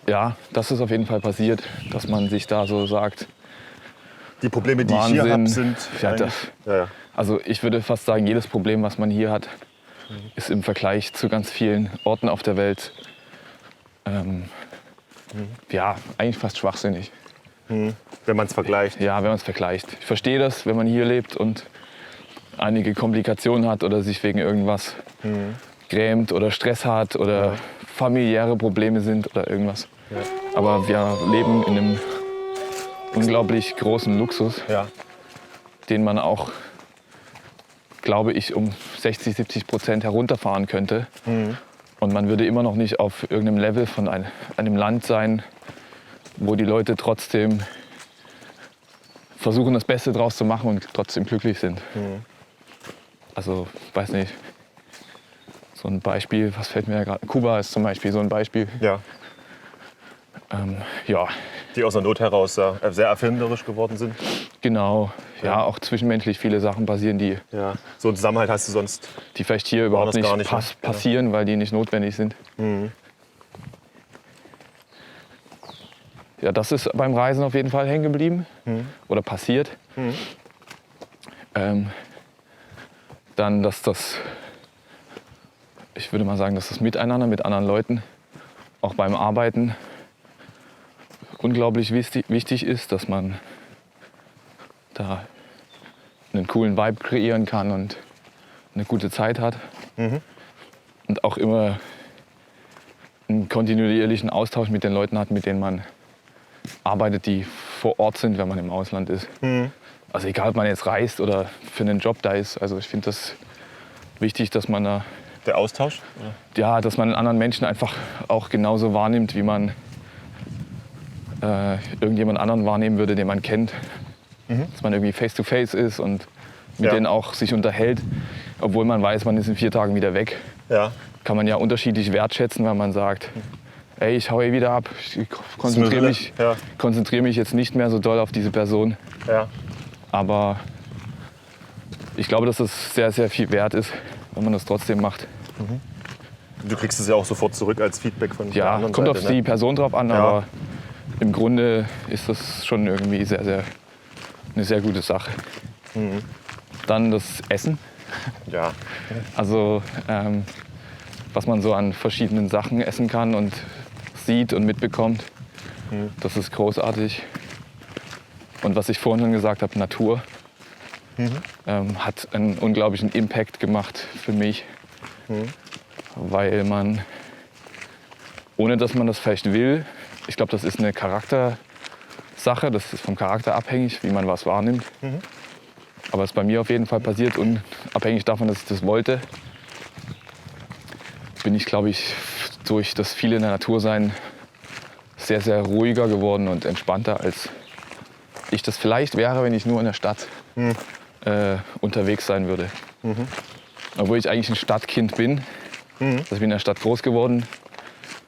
Ja, das ist auf jeden Fall passiert, dass man sich da so sagt, die Probleme, die Wahnsinn, ich hier habe, sind... Ja. Also ich würde fast sagen, jedes Problem, was man hier hat, ist im Vergleich zu ganz vielen Orten auf der Welt ja, eigentlich fast schwachsinnig. Wenn man es vergleicht. Ja, wenn man es vergleicht. Ich verstehe das, wenn man hier lebt und einige Komplikationen hat oder sich wegen irgendwas grämt oder Stress hat oder familiäre Probleme sind oder irgendwas. Ja. Aber wir leben in einem unglaublich großen Luxus, den man auch, glaube ich, um 60-70% herunterfahren könnte. Und man würde immer noch nicht auf irgendeinem Level von einem Land sein, wo die Leute trotzdem versuchen, das Beste draus zu machen und trotzdem glücklich sind. Also, weiß nicht, so ein Beispiel, was fällt mir gerade? Kuba ist zum Beispiel so ein Beispiel. Ja. Ja. Die aus der Not heraus sehr erfinderisch geworden sind. Genau, ja, auch zwischenmenschlich viele Sachen passieren, die, so einen Zusammenhalt hast du sonst. Die vielleicht hier überhaupt nicht passieren, weil die nicht notwendig sind. Ja, das ist beim Reisen auf jeden Fall hängen geblieben oder passiert. Dann, ich würde mal sagen, dass das Miteinander mit anderen Leuten, auch beim Arbeiten, unglaublich wichtig ist, dass man da einen coolen Vibe kreieren kann und eine gute Zeit hat. Und auch immer einen kontinuierlichen Austausch mit den Leuten hat, mit denen man arbeitet, die vor Ort sind, wenn man im Ausland ist. Also egal, ob man jetzt reist oder für einen Job da ist. Also ich finde das wichtig, dass man da... Der Austausch? Ja, dass man einen anderen Menschen einfach auch genauso wahrnimmt, wie man irgendjemand anderen wahrnehmen würde, den man kennt. Dass man irgendwie face-to-face ist und mit denen auch sich unterhält. Obwohl man weiß, man ist in 4 Tagen wieder weg. Ja. Kann man ja unterschiedlich wertschätzen, wenn man sagt, ey, ich haue wieder ab, ich konzentriere mich jetzt nicht mehr so doll auf diese Person. Ja. Aber ich glaube, dass es sehr, sehr viel wert ist, wenn man das trotzdem macht. Du kriegst es ja auch sofort zurück als Feedback von der anderen kommt Seite, auf die Person drauf an, aber im Grunde ist das schon irgendwie eine sehr gute Sache. Dann das Essen. Ja. Also was man so an verschiedenen Sachen essen kann und sieht und mitbekommt, das ist großartig. Und was ich vorhin schon gesagt habe, Natur, hat einen unglaublichen Impact gemacht für mich, weil man, ohne dass man das vielleicht will, ich glaube, das ist eine Charaktersache, das ist vom Charakter abhängig, wie man was wahrnimmt. Aber es ist bei mir auf jeden Fall passiert, unabhängig davon, dass ich das wollte, bin ich, glaube ich, durch das viele in der Natur sein sehr, sehr ruhiger geworden und entspannter, als ich das vielleicht wäre, wenn ich nur in der Stadt unterwegs sein würde. Obwohl ich eigentlich ein Stadtkind bin. Also ich bin in der Stadt groß geworden,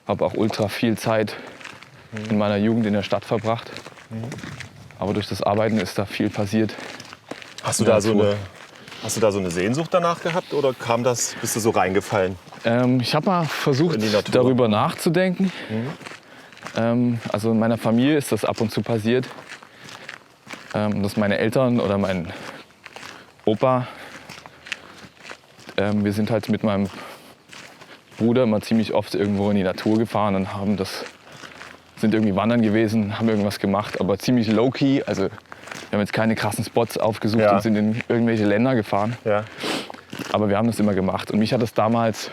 habe auch ultra viel Zeit in meiner Jugend in der Stadt verbracht. Aber durch das Arbeiten ist da viel passiert. Hast du da so eine Sehnsucht danach gehabt oder bist du so reingefallen? Ich habe mal versucht, darüber nachzudenken. Also in meiner Familie ist das ab und zu passiert, dass meine Eltern oder mein Opa, wir sind halt mit meinem Bruder immer ziemlich oft irgendwo in die Natur gefahren und sind irgendwie wandern gewesen, haben irgendwas gemacht, aber ziemlich low-key. Also wir haben jetzt keine krassen Spots aufgesucht und sind in irgendwelche Länder gefahren. Ja. Aber wir haben das immer gemacht. Und mich hat das damals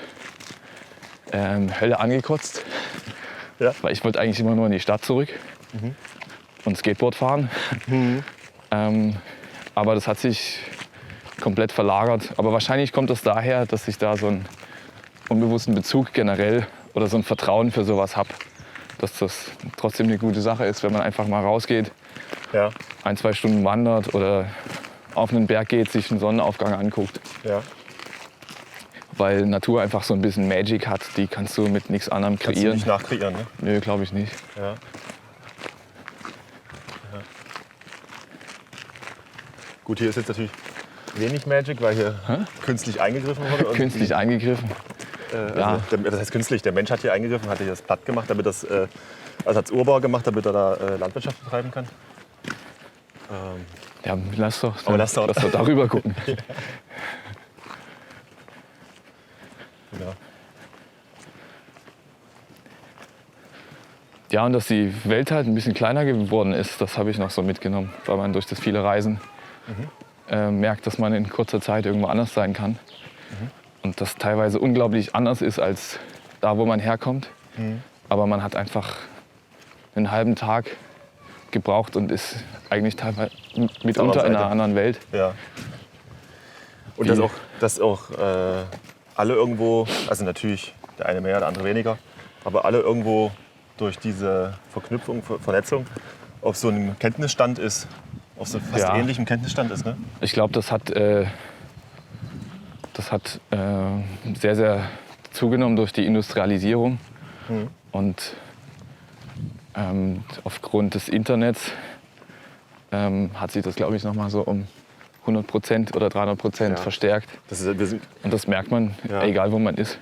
Hölle angekotzt. Ja. Weil ich wollte eigentlich immer nur in die Stadt zurück und Skateboard fahren. Aber das hat sich komplett verlagert. Aber wahrscheinlich kommt das daher, dass ich da so einen unbewussten Bezug generell oder so ein Vertrauen für sowas habe. Dass das trotzdem eine gute Sache ist, wenn man einfach mal rausgeht, 1-2 Stunden wandert oder auf einen Berg geht, sich einen Sonnenaufgang anguckt. Ja. Weil Natur einfach so ein bisschen Magic hat, die kannst du mit nichts anderem kreieren. Kannst du nicht nachkreieren, ne? Nö, glaube ich nicht. Ja. Ja. Gut, hier ist jetzt natürlich wenig Magic, weil hier künstlich eingegriffen wurde. Künstlich eingegriffen? Das heißt künstlich, der Mensch hat hier eingegriffen, hat hier das platt gemacht, damit das als Urbau gemacht, damit er da Landwirtschaft betreiben kann. Ja, lass doch darüber gucken. Ja. Genau. Ja, und dass die Welt halt ein bisschen kleiner geworden ist, das habe ich noch so mitgenommen, weil man durch das viele Reisen merkt, dass man in kurzer Zeit irgendwo anders sein kann. Und das teilweise unglaublich anders ist als da, wo man herkommt. Aber man hat einfach einen halben Tag gebraucht und ist eigentlich teilweise mitunter in einer anderen Welt. Ja. Und dass auch alle irgendwo, also natürlich der eine mehr, der andere weniger, aber alle irgendwo durch diese Verknüpfung, Vernetzung auf so einem Kenntnisstand ist, auf so fast ähnlichem Kenntnisstand ist, ne? Ich glaube, das hat sehr, sehr zugenommen durch die Industrialisierung. Und aufgrund des Internets hat sich das, glaube ich, noch mal so um 100% oder 300% verstärkt. Und das merkt man, egal wo man ist.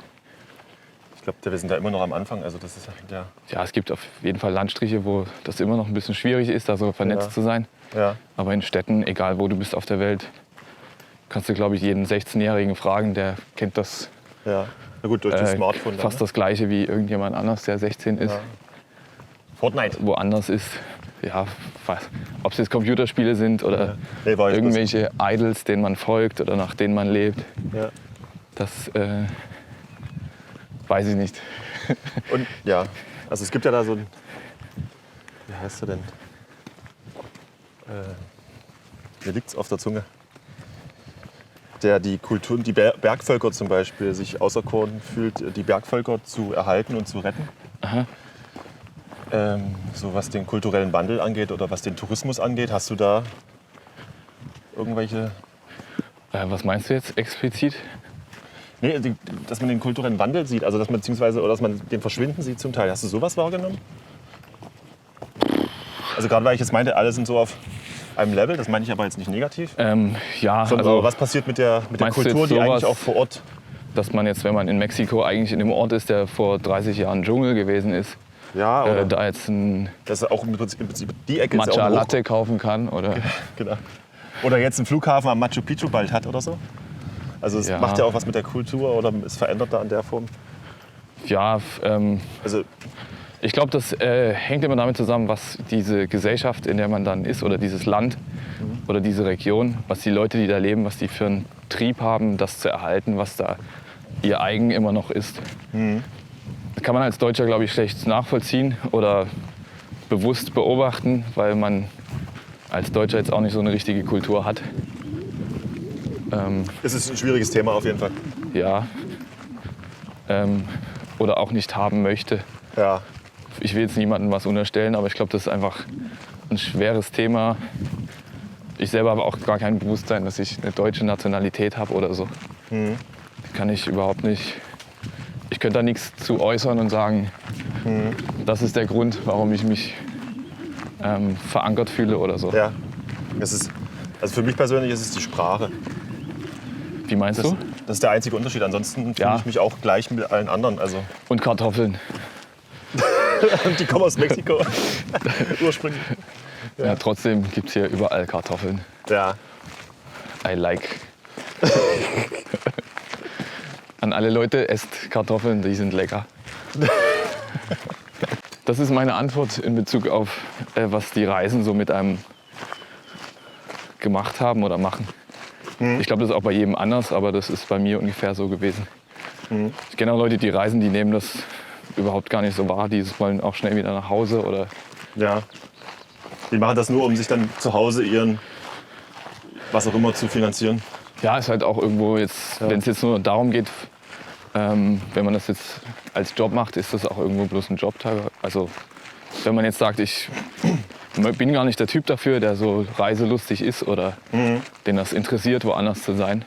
Ich glaube, wir sind da immer noch am Anfang. Also das ist, ja, es gibt auf jeden Fall Landstriche, wo das immer noch ein bisschen schwierig ist, da so vernetzt zu sein. Ja. Aber in Städten, egal wo du bist auf der Welt, Kannst du, glaube ich, jeden 16-Jährigen fragen, der kennt das Ja, na gut, durch das Smartphone. Dann, fast das Gleiche wie irgendjemand anders, der 16 ist. Ja. Fortnite. Woanders ist. Ja, ob es jetzt Computerspiele sind oder irgendwelche Idols, denen man folgt oder nach denen man lebt. Ja. Das weiß ich nicht. Und ja, also es gibt ja da so ein, wie heißt er denn? Mir liegt es auf der Zunge. Der die Kulturen, die Bergvölker zum Beispiel, sich auserkoren fühlt, die Bergvölker zu erhalten und zu retten. Aha. So was den kulturellen Wandel angeht oder was den Tourismus angeht, hast du da irgendwelche... Was meinst du jetzt explizit? Nee, dass man den kulturellen Wandel sieht, also dass man beziehungsweise oder dass man den Verschwinden sieht zum Teil. Hast du sowas wahrgenommen? Also gerade weil ich jetzt meinte, alle sind so auf einem Level, das meine ich aber jetzt nicht negativ. Ja, sondern also was passiert mit der Kultur, die eigentlich auch vor Ort... Dass man jetzt, wenn man in Mexiko eigentlich in einem Ort ist, der vor 30 Jahren Dschungel gewesen ist, ja, oder da jetzt ein das ist auch im Prinzip die Ecke Matcha Latte kaufen kann. Oder genau. Oder jetzt einen Flughafen am Machu Picchu bald hat oder so. Also es macht ja auch was mit der Kultur oder es verändert da in der Form. Ja, also ich glaube, das hängt immer damit zusammen, was diese Gesellschaft, in der man dann ist, oder dieses Land oder diese Region, was die Leute, die da leben, was die für einen Trieb haben, das zu erhalten, was da ihr eigen immer noch ist. Das kann man als Deutscher, glaube ich, schlecht nachvollziehen oder bewusst beobachten, weil man als Deutscher jetzt auch nicht so eine richtige Kultur hat. Es ist ein schwieriges Thema auf jeden Fall. Ja. Oder auch nicht haben möchte. Ja. Ich will jetzt niemandem was unterstellen, aber ich glaube, das ist einfach ein schweres Thema. Ich selber habe auch gar kein Bewusstsein, dass ich eine deutsche Nationalität habe oder so. Kann ich überhaupt nicht. Ich könnte da nichts zu äußern und sagen, das ist der Grund, warum ich mich verankert fühle oder so. Ja. Also für mich persönlich ist es die Sprache. Wie meinst du? Das ist der einzige Unterschied. Ansonsten fühle ich mich auch gleich mit allen anderen. Also. Und Kartoffeln. Die kommen aus Mexiko. Ursprünglich. Ja, trotzdem gibt es hier überall Kartoffeln. Ja. I like. An alle Leute, esst Kartoffeln, die sind lecker. Das ist meine Antwort in Bezug auf, was die Reisen so mit einem gemacht haben oder machen. Ich glaube, das ist auch bei jedem anders, aber das ist bei mir ungefähr so gewesen. Ich kenne auch Leute, die reisen, die nehmen das überhaupt gar nicht so wahr. Die wollen auch schnell wieder nach Hause. Oder ja. Die machen das nur, um sich dann zu Hause ihren, was auch immer, zu finanzieren. Ja, ist halt auch irgendwo jetzt, wenn es jetzt nur darum geht, wenn man das jetzt als Job macht, ist das auch irgendwo bloß ein Job. Also wenn man jetzt sagt, ich bin gar nicht der Typ dafür, der so reiselustig ist oder den das interessiert, woanders zu sein.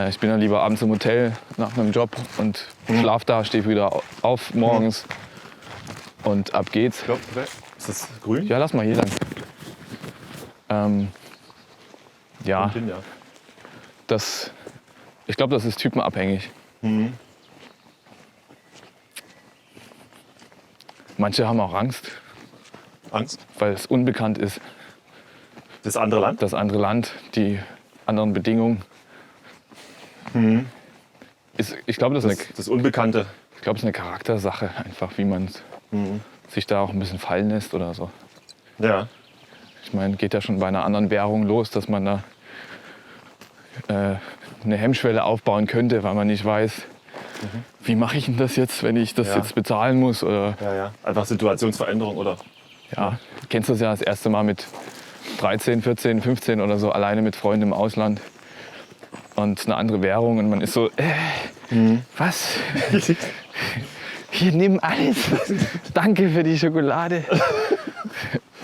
Ich bin dann lieber abends im Hotel nach einem Job und schlaf da, stehe wieder auf morgens und ab geht's. Ist das grün? Ja, lass mal hier lang. Ja, ich glaube, das ist typenabhängig. Manche haben auch Angst. Angst? Weil es unbekannt ist. Das andere Land? Das andere Land, die anderen Bedingungen. Ich glaube, das Unbekannte. Ich glaube, es ist eine Charaktersache, einfach wie man sich da auch ein bisschen fallen lässt oder so. Ja. Ich meine, geht ja schon bei einer anderen Währung los, dass man da eine Hemmschwelle aufbauen könnte, weil man nicht weiß, wie mache ich denn das jetzt, wenn ich das jetzt bezahlen muss? Oder ja. Einfach Situationsveränderung, oder? Ja, du kennst das ja das erste Mal mit 13, 14, 15 oder so, alleine mit Freunden im Ausland. Und eine andere Währung und man ist so, was? Hier, nimm alles. Danke für die Schokolade.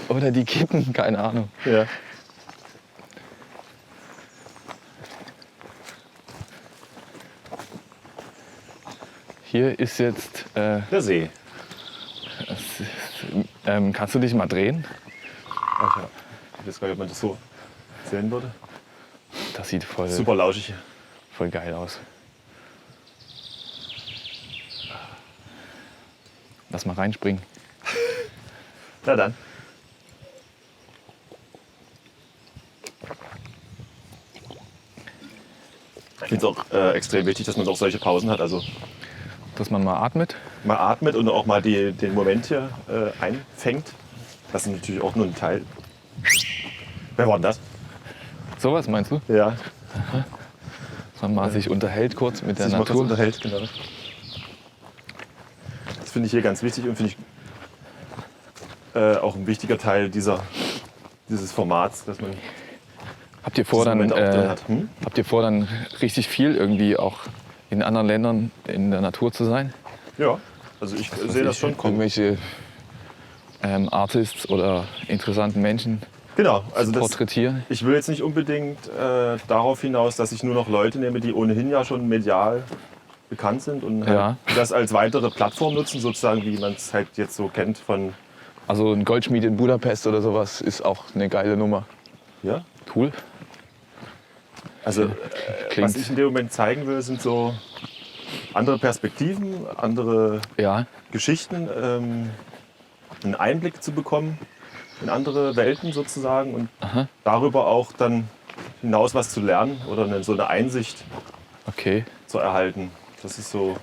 Oder die Kippen, keine Ahnung. Ja. Hier ist jetzt der See. Kannst du dich mal drehen? Ach ja. Ich weiß gar nicht, ob man das so sehen würde. Das sieht voll, super lauschig hier. Voll geil aus. Lass mal reinspringen. Na dann. Ich finde es auch extrem wichtig, dass man auch solche Pausen hat. Also, dass man mal atmet. Mal atmet und auch mal den Moment hier einfängt. Das ist natürlich auch nur ein Teil. Wer war denn das? Sowas meinst du? Ja. Aha. Dass man mal sich unterhält kurz mit der Natur. Natur. Unterhält, genau. Das finde ich hier ganz wichtig und finde ich auch ein wichtiger Teil dieses Formats, dass man habt ihr vor, dann richtig viel irgendwie auch in anderen Ländern in der Natur zu sein? Ja, also ich sehe das schon kommen. Irgendwelche Artists oder interessanten Menschen also porträtieren? Ich will jetzt nicht unbedingt darauf hinaus, dass ich nur noch Leute nehme, die ohnehin ja schon medial bekannt sind und halt das als weitere Plattform nutzen, sozusagen, wie man es halt jetzt so kennt von... Also ein Goldschmied in Budapest oder sowas ist auch eine geile Nummer. Ja? Cool. Also was ich in dem Moment zeigen will, sind so andere Perspektiven, andere Geschichten, einen Einblick zu bekommen in andere Welten sozusagen und darüber auch dann hinaus was zu lernen oder so eine Einsicht zu erhalten. Das ist so.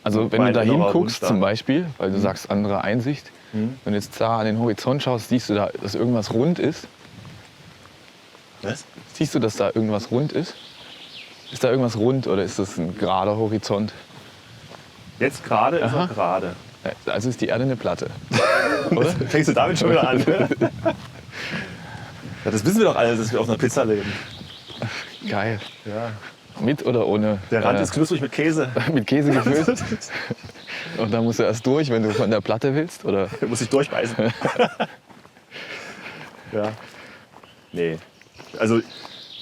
Also wenn du da hinguckst zum Beispiel, weil du sagst andere Einsicht, wenn du jetzt da an den Horizont schaust, siehst du da, dass irgendwas rund ist? Was? Siehst du, dass da irgendwas rund ist? Ist da irgendwas rund oder ist das ein gerader Horizont? Jetzt gerade ist er gerade. Also ist die Erde eine Platte. Oder? Fängst du damit schon wieder an? Ja, das wissen wir doch alle, dass wir auf einer Pizza leben. Geil. Ja. Mit oder ohne? Der Rand ist knusprig mit Käse. Mit Käse gefüllt. Und dann musst du erst durch, wenn du von der Platte willst? Oder? Du musst dich durchbeißen. Ja. Nee. Also,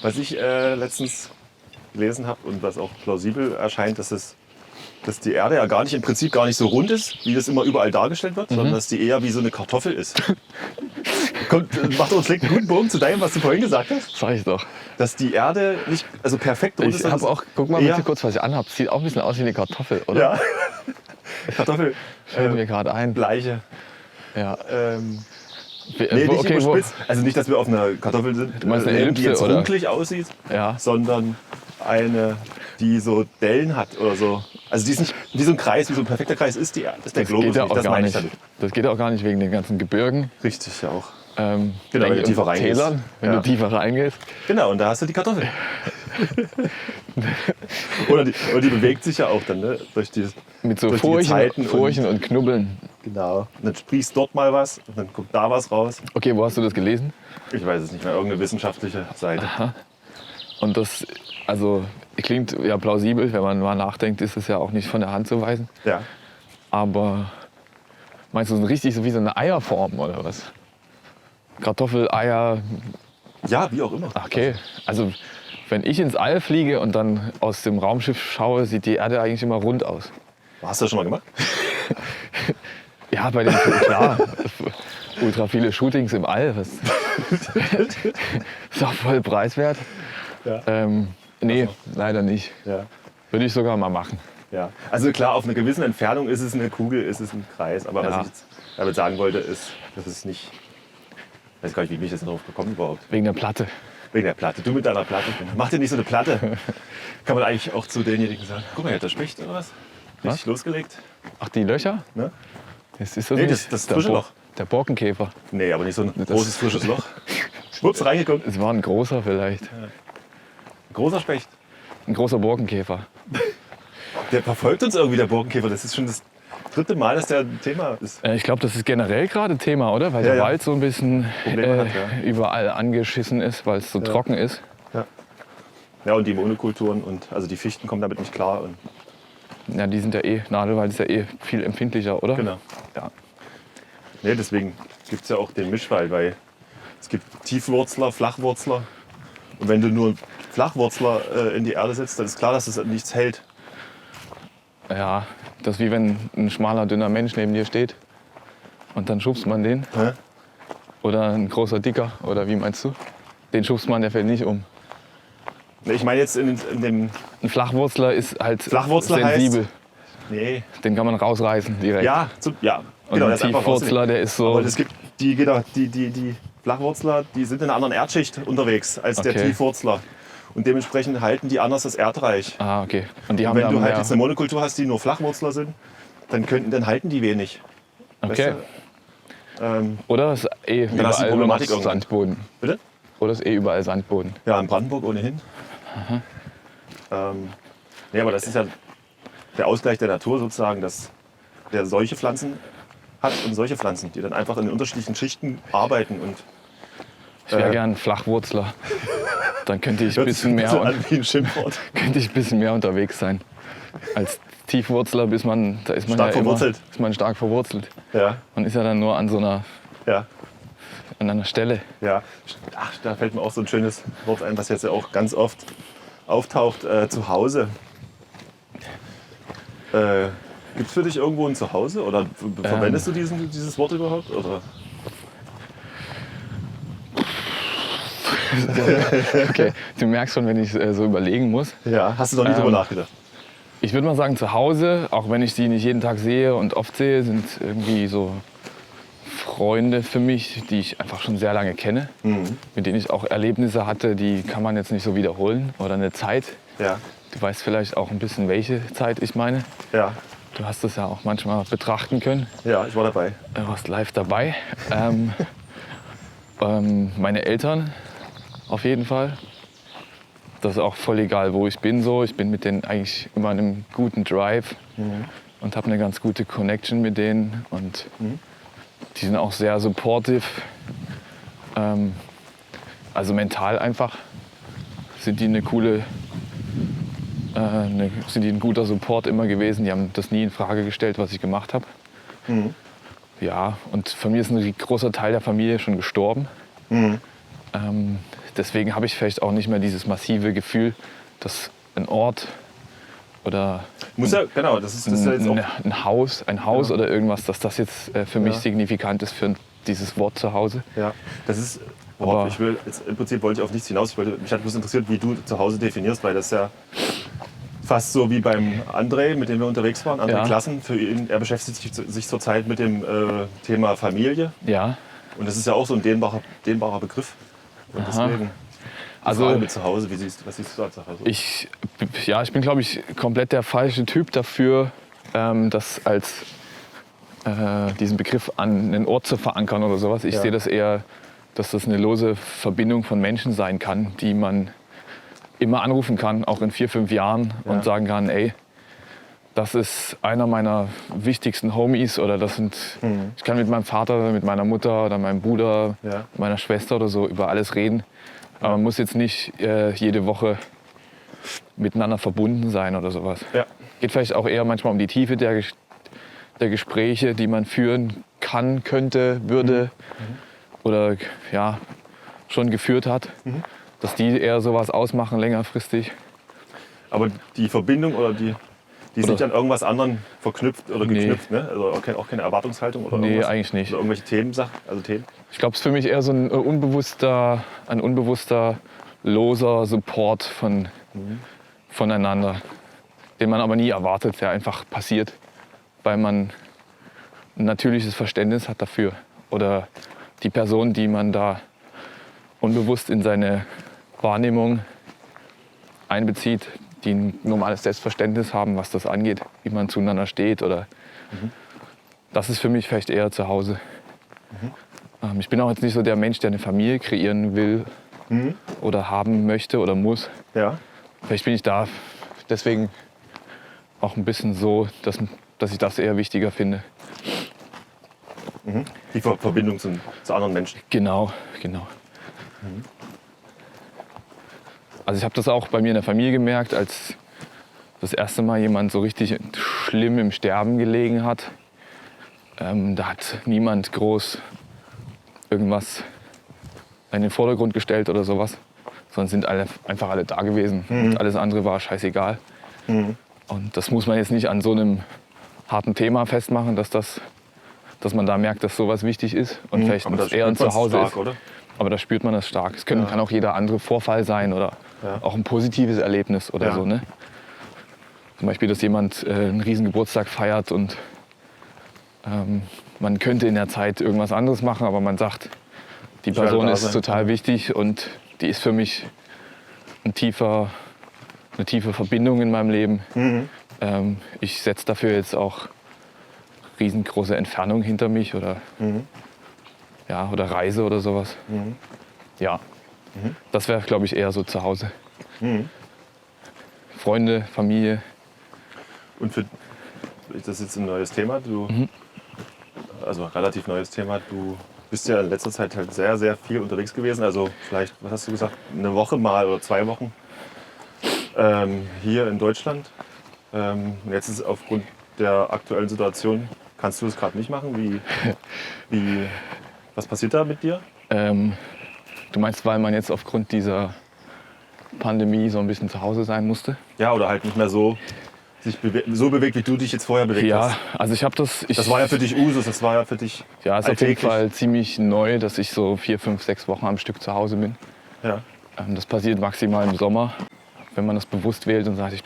was ich letztens gelesen habe und was auch plausibel erscheint, dass die Erde ja im Prinzip gar nicht so rund ist, wie das immer überall dargestellt wird, sondern dass die eher wie so eine Kartoffel ist. Macht uns einen guten Bogen zu deinem, was du vorhin gesagt hast. Sag ich doch. Dass die Erde nicht perfekt rund ist. Guck mal bitte kurz, was ich anhabe. Sieht auch ein bisschen aus wie eine Kartoffel, oder? Ja. Kartoffel. Fällt mir gerade ein. Bleiche. Ja. Nee, nicht überspitzt. Also nicht, dass wir auf einer Kartoffel sind, du meinst eine Ellipse, die jetzt oder? runkelig aussieht, sondern eine, die so Dellen hat oder so. Also die ist nicht wie so ein Kreis, wie so ein perfekter Kreis ist der Globus nicht. Das meine ich damit. Das geht auch gar nicht wegen den ganzen Gebirgen. Richtig, ja auch. Genau, wenn du tiefer reingehst. Wenn du tiefer reingehst. Genau, und da hast du die Kartoffel. Oder die bewegt sich ja auch dann, ne? Mit so Furchen und Knubbeln. Genau. Und dann sprießt dort mal was und dann kommt da was raus. Okay, wo hast du das gelesen? Ich weiß es nicht mehr, irgendeine wissenschaftliche Seite. Aha. Und das, klingt ja plausibel, wenn man mal nachdenkt, ist es ja auch nicht von der Hand zu weisen. Ja. Aber meinst du richtig so wie so eine Eierform oder was? Kartoffel, Eier? Ja, wie auch immer. Okay, also wenn ich ins All fliege und dann aus dem Raumschiff schaue, sieht die Erde eigentlich immer rund aus. Hast du das schon mal gemacht? Ja, bei den, klar, ultra viele Shootings im All. Das ist auch voll preiswert. Ja. Nee, leider nicht. Ja. Würde ich sogar mal machen. Ja. Also klar, auf einer gewissen Entfernung ist es eine Kugel, ist es ein Kreis. Aber was ich jetzt damit sagen wollte, ist, dass es nicht... Ich weiß gar nicht, wie bin ich jetzt darauf gekommen überhaupt? Wegen der Platte. Wegen der Platte. Du mit deiner Platte. Mach dir nicht so eine Platte. Kann man eigentlich auch zu denjenigen sagen, guck mal, hier hat der Specht oder was? Richtig losgelegt. Ach, die Löcher? Ne? Das ist so das frische Loch. Der Borkenkäfer. Nee, aber nicht so ein großes frisches Loch. Ups, reingeguckt. Es war ein großer vielleicht. Ja. Ein großer Specht. Ein großer Borkenkäfer. Der verfolgt uns irgendwie, der Borkenkäfer. Das ist schon das 3. Mal, dass der ein Thema ist. Ich glaube, das ist generell gerade Thema, oder? Weil der Wald so ein bisschen überall angeschissen ist, weil es so trocken ist. Ja, und die Monokulturen und also die Fichten kommen damit nicht klar. Und ja, die sind ja Nadelwald ist ja viel empfindlicher, oder? Genau. Ja. Nee, deswegen gibt es ja auch den Mischwald, weil es gibt Tiefwurzler, Flachwurzler. Und wenn du nur einen Flachwurzler in die Erde setzt, dann ist klar, dass es nichts hält. Ja, das ist wie wenn ein schmaler, dünner Mensch neben dir steht und dann schubst man den. Hä? Oder ein großer, dicker, oder wie meinst du? Den schubst man, der fällt nicht um. Ich meine jetzt in dem... Ein Flachwurzler ist halt Flachwurzler sensibel. Heißt, nee. Den kann man rausreißen direkt. Ja, und ein Tiefwurzler, der ist so... Aber es gibt die Flachwurzler, die sind in einer anderen Erdschicht unterwegs als der Tiefwurzler. und dementsprechend halten die anders das Erdreich. Ah, okay. Und die haben wenn du halt jetzt eine Monokultur hast, die nur Flachwurzler sind, dann halten die wenig. Okay. Weißt du? Oder ist überall Problematik Sandboden? Bitte? Oder ist überall Sandboden? Ja, in Brandenburg ohnehin. Nee, aber das ist ja der Ausgleich der Natur sozusagen, dass der solche Pflanzen hat und solche Pflanzen, die dann einfach in unterschiedlichen Schichten arbeiten. Und, ich wäre gern Flachwurzler. Dann könnte ich ein bisschen mehr unterwegs sein. Als Tiefwurzler ist man stark verwurzelt. Ja. Man ist ja dann nur an so einer, an einer Stelle. Ja. Ach, da fällt mir auch so ein schönes Wort ein, was jetzt ja auch ganz oft auftaucht, zu Hause. Gibt es für dich irgendwo ein Zuhause oder verwendest du dieses Wort überhaupt? Oder? Okay, du merkst schon, wenn ich so überlegen muss. Ja, hast du noch nie drüber nachgedacht? Ich würde mal sagen, zu Hause, auch wenn ich sie nicht jeden Tag sehe und oft sehe, sind irgendwie so Freunde für mich, die ich einfach schon sehr lange kenne, mit denen ich auch Erlebnisse hatte, die kann man jetzt nicht so wiederholen. Oder eine Zeit. Ja. Du weißt vielleicht auch ein bisschen, welche Zeit ich meine. Ja. Du hast das ja auch manchmal betrachten können. Ja, ich war dabei. Du warst live dabei. Meine Eltern auf jeden Fall. Das ist auch voll egal, wo ich bin. So. Ich bin mit denen eigentlich immer in einem guten Drive und habe eine ganz gute Connection mit denen. Und die sind auch sehr supportive. Also mental einfach sind die sind die ein guter Support immer gewesen. Die haben das nie in Frage gestellt, was ich gemacht habe. Ja, und von mir ist ein großer Teil der Familie schon gestorben. Deswegen habe ich vielleicht auch nicht mehr dieses massive Gefühl, dass ein Ort oder das ist ja jetzt auch ein Haus oder irgendwas, dass das jetzt für mich signifikant ist für dieses Wort zu Hause. Ja, das ist. Im Prinzip wollte ich auf nichts hinaus. Mich hat bloß interessiert, wie du zu Hause definierst, weil das ja fast so wie beim André, mit dem wir unterwegs waren, andere Klassen. Für ihn, er beschäftigt sich zurzeit mit dem Thema Familie. Ja. Und das ist ja auch so ein dehnbarer Begriff. Und deswegen, mit zu Hause, was siehst du da zu Hause? Ich bin, glaube ich, komplett der falsche Typ dafür, das als diesen Begriff an einen Ort zu verankern oder sowas. Ich sehe das eher, dass das eine lose Verbindung von Menschen sein kann, die man immer anrufen kann, auch in 4, 5 Jahren und sagen kann, ey, das ist einer meiner wichtigsten Homies oder ich kann mit meinem Vater, mit meiner Mutter oder meinem Bruder, meiner Schwester oder so über alles reden. Aber man muss jetzt nicht jede Woche miteinander verbunden sein oder sowas. Ja. Geht vielleicht auch eher manchmal um die Tiefe der Gespräche, die man führen kann, könnte, würde oder schon geführt hat. Dass die eher sowas ausmachen längerfristig. Aber die Verbindung oder die ist nicht an irgendwas anderem verknüpft oder geknüpft, ne? Also auch keine Erwartungshaltung oder irgendwas? Nee, eigentlich nicht. Oder irgendwelche Themen? Ich glaube, es ist für mich eher so ein unbewusster loser Support voneinander, den man aber nie erwartet, der einfach passiert, weil man ein natürliches Verständnis hat dafür. Oder die Person, die man da unbewusst in seine Wahrnehmung einbezieht, die ein normales Selbstverständnis haben, was das angeht, wie man zueinander steht. Oder das ist für mich vielleicht eher zu Hause. Ich bin auch jetzt nicht so der Mensch, der eine Familie kreieren will oder haben möchte oder muss. Ja. Vielleicht bin ich da deswegen auch ein bisschen so, dass ich das eher wichtiger finde. Die Verbindung zu anderen Menschen. Genau. Also ich habe das auch bei mir in der Familie gemerkt, als das erste Mal jemand so richtig schlimm im Sterben gelegen hat. Da hat niemand groß irgendwas in den Vordergrund gestellt oder sowas, sondern sind einfach alle da gewesen. Und alles andere war scheißegal. Und das muss man jetzt nicht an so einem harten Thema festmachen, dass man da merkt, dass sowas wichtig ist und vielleicht eher ein Zuhause ist. Oder? Aber da spürt man das stark. Es kann auch jeder andere Vorfall sein oder auch ein positives Erlebnis oder so. Ne? Zum Beispiel, dass jemand einen riesen Geburtstag feiert und man könnte in der Zeit irgendwas anderes machen, aber man sagt, die Person ist total wichtig und die ist für mich eine tiefe Verbindung in meinem Leben. Ich setze dafür jetzt auch riesengroße Entfernung hinter mich oder Reise oder sowas. Ja, das wäre, glaube ich, eher so zu Hause. Freunde, Familie. Und das ist jetzt ein neues Thema, also relativ neues Thema. Du bist ja in letzter Zeit halt sehr, sehr viel unterwegs gewesen. Also vielleicht, was hast du gesagt, eine Woche mal oder 2 Wochen hier in Deutschland. Jetzt ist es aufgrund der aktuellen Situation, kannst du das gerade nicht machen? Was passiert da mit dir? Du meinst, weil man jetzt aufgrund dieser Pandemie so ein bisschen zu Hause sein musste? Ja, oder halt nicht mehr so so bewegt, wie du dich jetzt vorher bewegt hast. Ja, also ich habe das... Das war ja für dich Usus, das war ja für dich Ja, ist auf jeden Fall ziemlich neu, dass ich so 4, 5, 6 Wochen am Stück zu Hause bin. Ja. Das passiert maximal im Sommer, wenn man das bewusst wählt und sagt, ich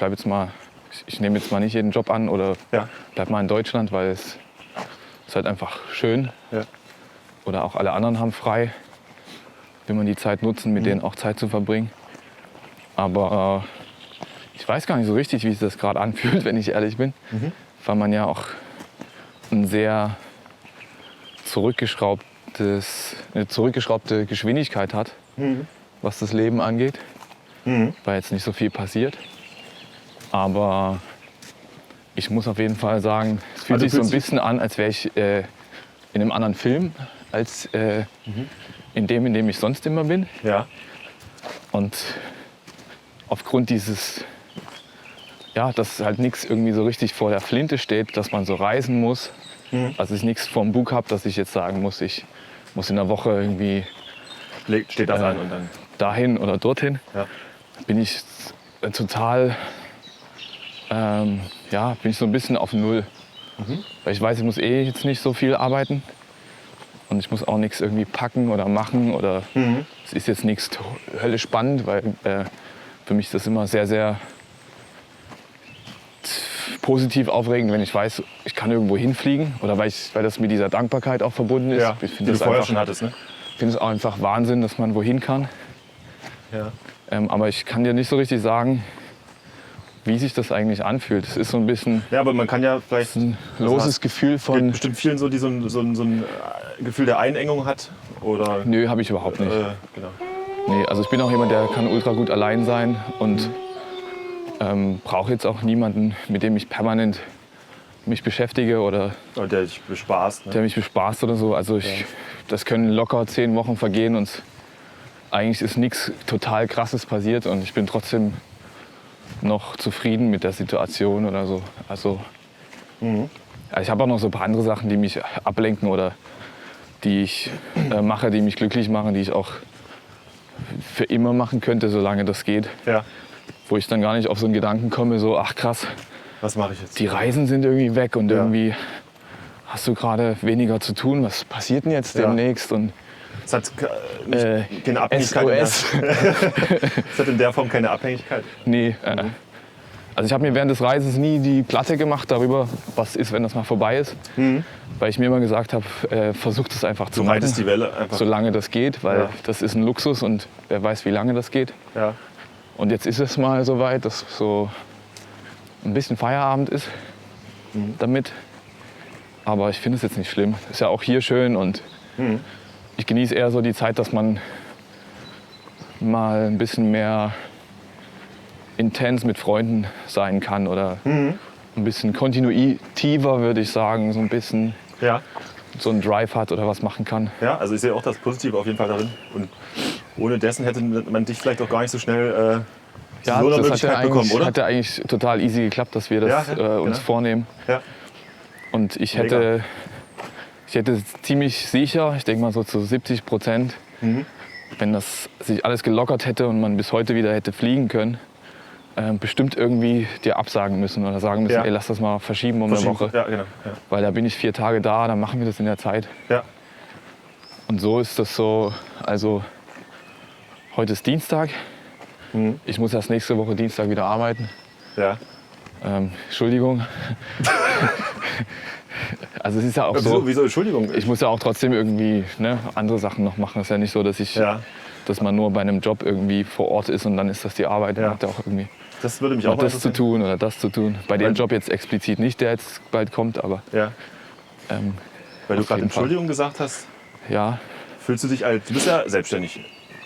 nehme jetzt mal nicht jeden Job an oder bleib mal in Deutschland, weil es ist halt einfach schön. Ja. Oder auch alle anderen haben frei, will man die Zeit nutzen, mit denen auch Zeit zu verbringen. Aber ich weiß gar nicht so richtig, wie sich das gerade anfühlt, wenn ich ehrlich bin, weil man ja auch eine zurückgeschraubte Geschwindigkeit hat, was das Leben angeht, weil jetzt nicht so viel passiert. Aber ich muss auf jeden Fall sagen, es fühlt sich so ein bisschen an, als wäre ich in einem anderen Film, als in dem ich sonst immer bin. Ja. Und aufgrund dieses, dass halt nichts irgendwie so richtig vor der Flinte steht, dass man so reisen muss, also ich nichts vom Bug habe, dass ich jetzt sagen muss, ich muss in der Woche irgendwie steht das an und dann dahin oder dorthin, bin ich total, bin ich so ein bisschen auf Null. Weil ich weiß, ich muss jetzt nicht so viel arbeiten und ich muss auch nichts irgendwie packen oder machen oder es ist jetzt nichts höllisch spannend, weil für mich ist das immer sehr, sehr positiv aufregend, wenn ich weiß, ich kann irgendwo hinfliegen oder weil das mit dieser Dankbarkeit auch verbunden ist. Ja, ich die du vorher schon hattest, ne? Ich finde es auch einfach Wahnsinn, dass man wohin kann. Ja. Aber ich kann dir nicht so richtig sagen, wie sich das eigentlich anfühlt. Es ist so ein bisschen aber man kann ja vielleicht ein loses Gefühl von... bestimmt vielen so, die so ein Gefühl der Einengung hat, oder? Nö, habe ich überhaupt nicht. Genau. Nee, also ich bin auch jemand, der kann ultra gut allein sein und brauche jetzt auch niemanden, mit dem ich permanent mich beschäftige oder der dich bespaßt. Ne? Der mich bespaßt oder so. Also das können locker 10 Wochen vergehen und eigentlich ist nichts total Krasses passiert und ich bin trotzdem noch zufrieden mit der Situation oder so. Also ich habe auch noch so ein paar andere Sachen, die mich ablenken oder die ich mache, die mich glücklich machen, die ich auch für immer machen könnte, solange das geht. Ja. Wo ich dann gar nicht auf so einen Gedanken komme, so ach krass, was mache ich jetzt? Die Reisen sind irgendwie weg und irgendwie hast du gerade weniger zu tun. Was passiert denn jetzt demnächst? Und es hat keine Abhängigkeit. SOS. Es hat in der Form keine Abhängigkeit. Nee. Also ich habe mir während des Reisens nie die Platte gemacht darüber, was ist, wenn das mal vorbei ist. Weil ich mir immer gesagt habe, versuch das einfach zu machen, die Welle einfach. Solange das geht, weil das ist ein Luxus und wer weiß, wie lange das geht. Ja. Und jetzt ist es mal so weit, dass so ein bisschen Feierabend ist damit. Aber ich finde es jetzt nicht schlimm. Ist ja auch hier schön und ich genieße eher so die Zeit, dass man mal ein bisschen mehr intens mit Freunden sein kann oder ein bisschen kontinuitiver, würde ich sagen, so ein bisschen so einen Drive hat oder was machen kann. Ja, also ich sehe auch das Positive auf jeden Fall darin. Und ohne dessen hätte man dich vielleicht auch gar nicht so schnell so eine Möglichkeit bekommen, oder? Hat ja eigentlich total easy geklappt, dass wir das uns vornehmen. Ja. Und ich hätte ziemlich sicher, ich denke mal so zu 70%, wenn das sich alles gelockert hätte und man bis heute wieder hätte fliegen können, bestimmt irgendwie dir absagen müssen oder sagen müssen, ey, lass das mal verschieben um eine Woche. Ja, genau. Ja. Weil da bin ich 4 Tage da, dann machen wir das in der Zeit. Ja. Und so ist das so, also heute ist Dienstag. Ich muss erst nächste Woche Dienstag wieder arbeiten. Ja. Entschuldigung. Also es ist ja auch so. Wieso Entschuldigung? Ich muss ja auch trotzdem irgendwie andere Sachen noch machen. Es ist ja nicht so, dass ich dass man nur bei einem Job irgendwie vor Ort ist und dann ist das die Arbeit. Man hat ja auch irgendwie das würde mich auch das zu tun oder das zu tun. Bei dem Job jetzt explizit nicht, der jetzt bald kommt, aber... Ja. Weil du gerade Entschuldigung gesagt hast. Ja. Fühlst du dich du bist ja selbstständig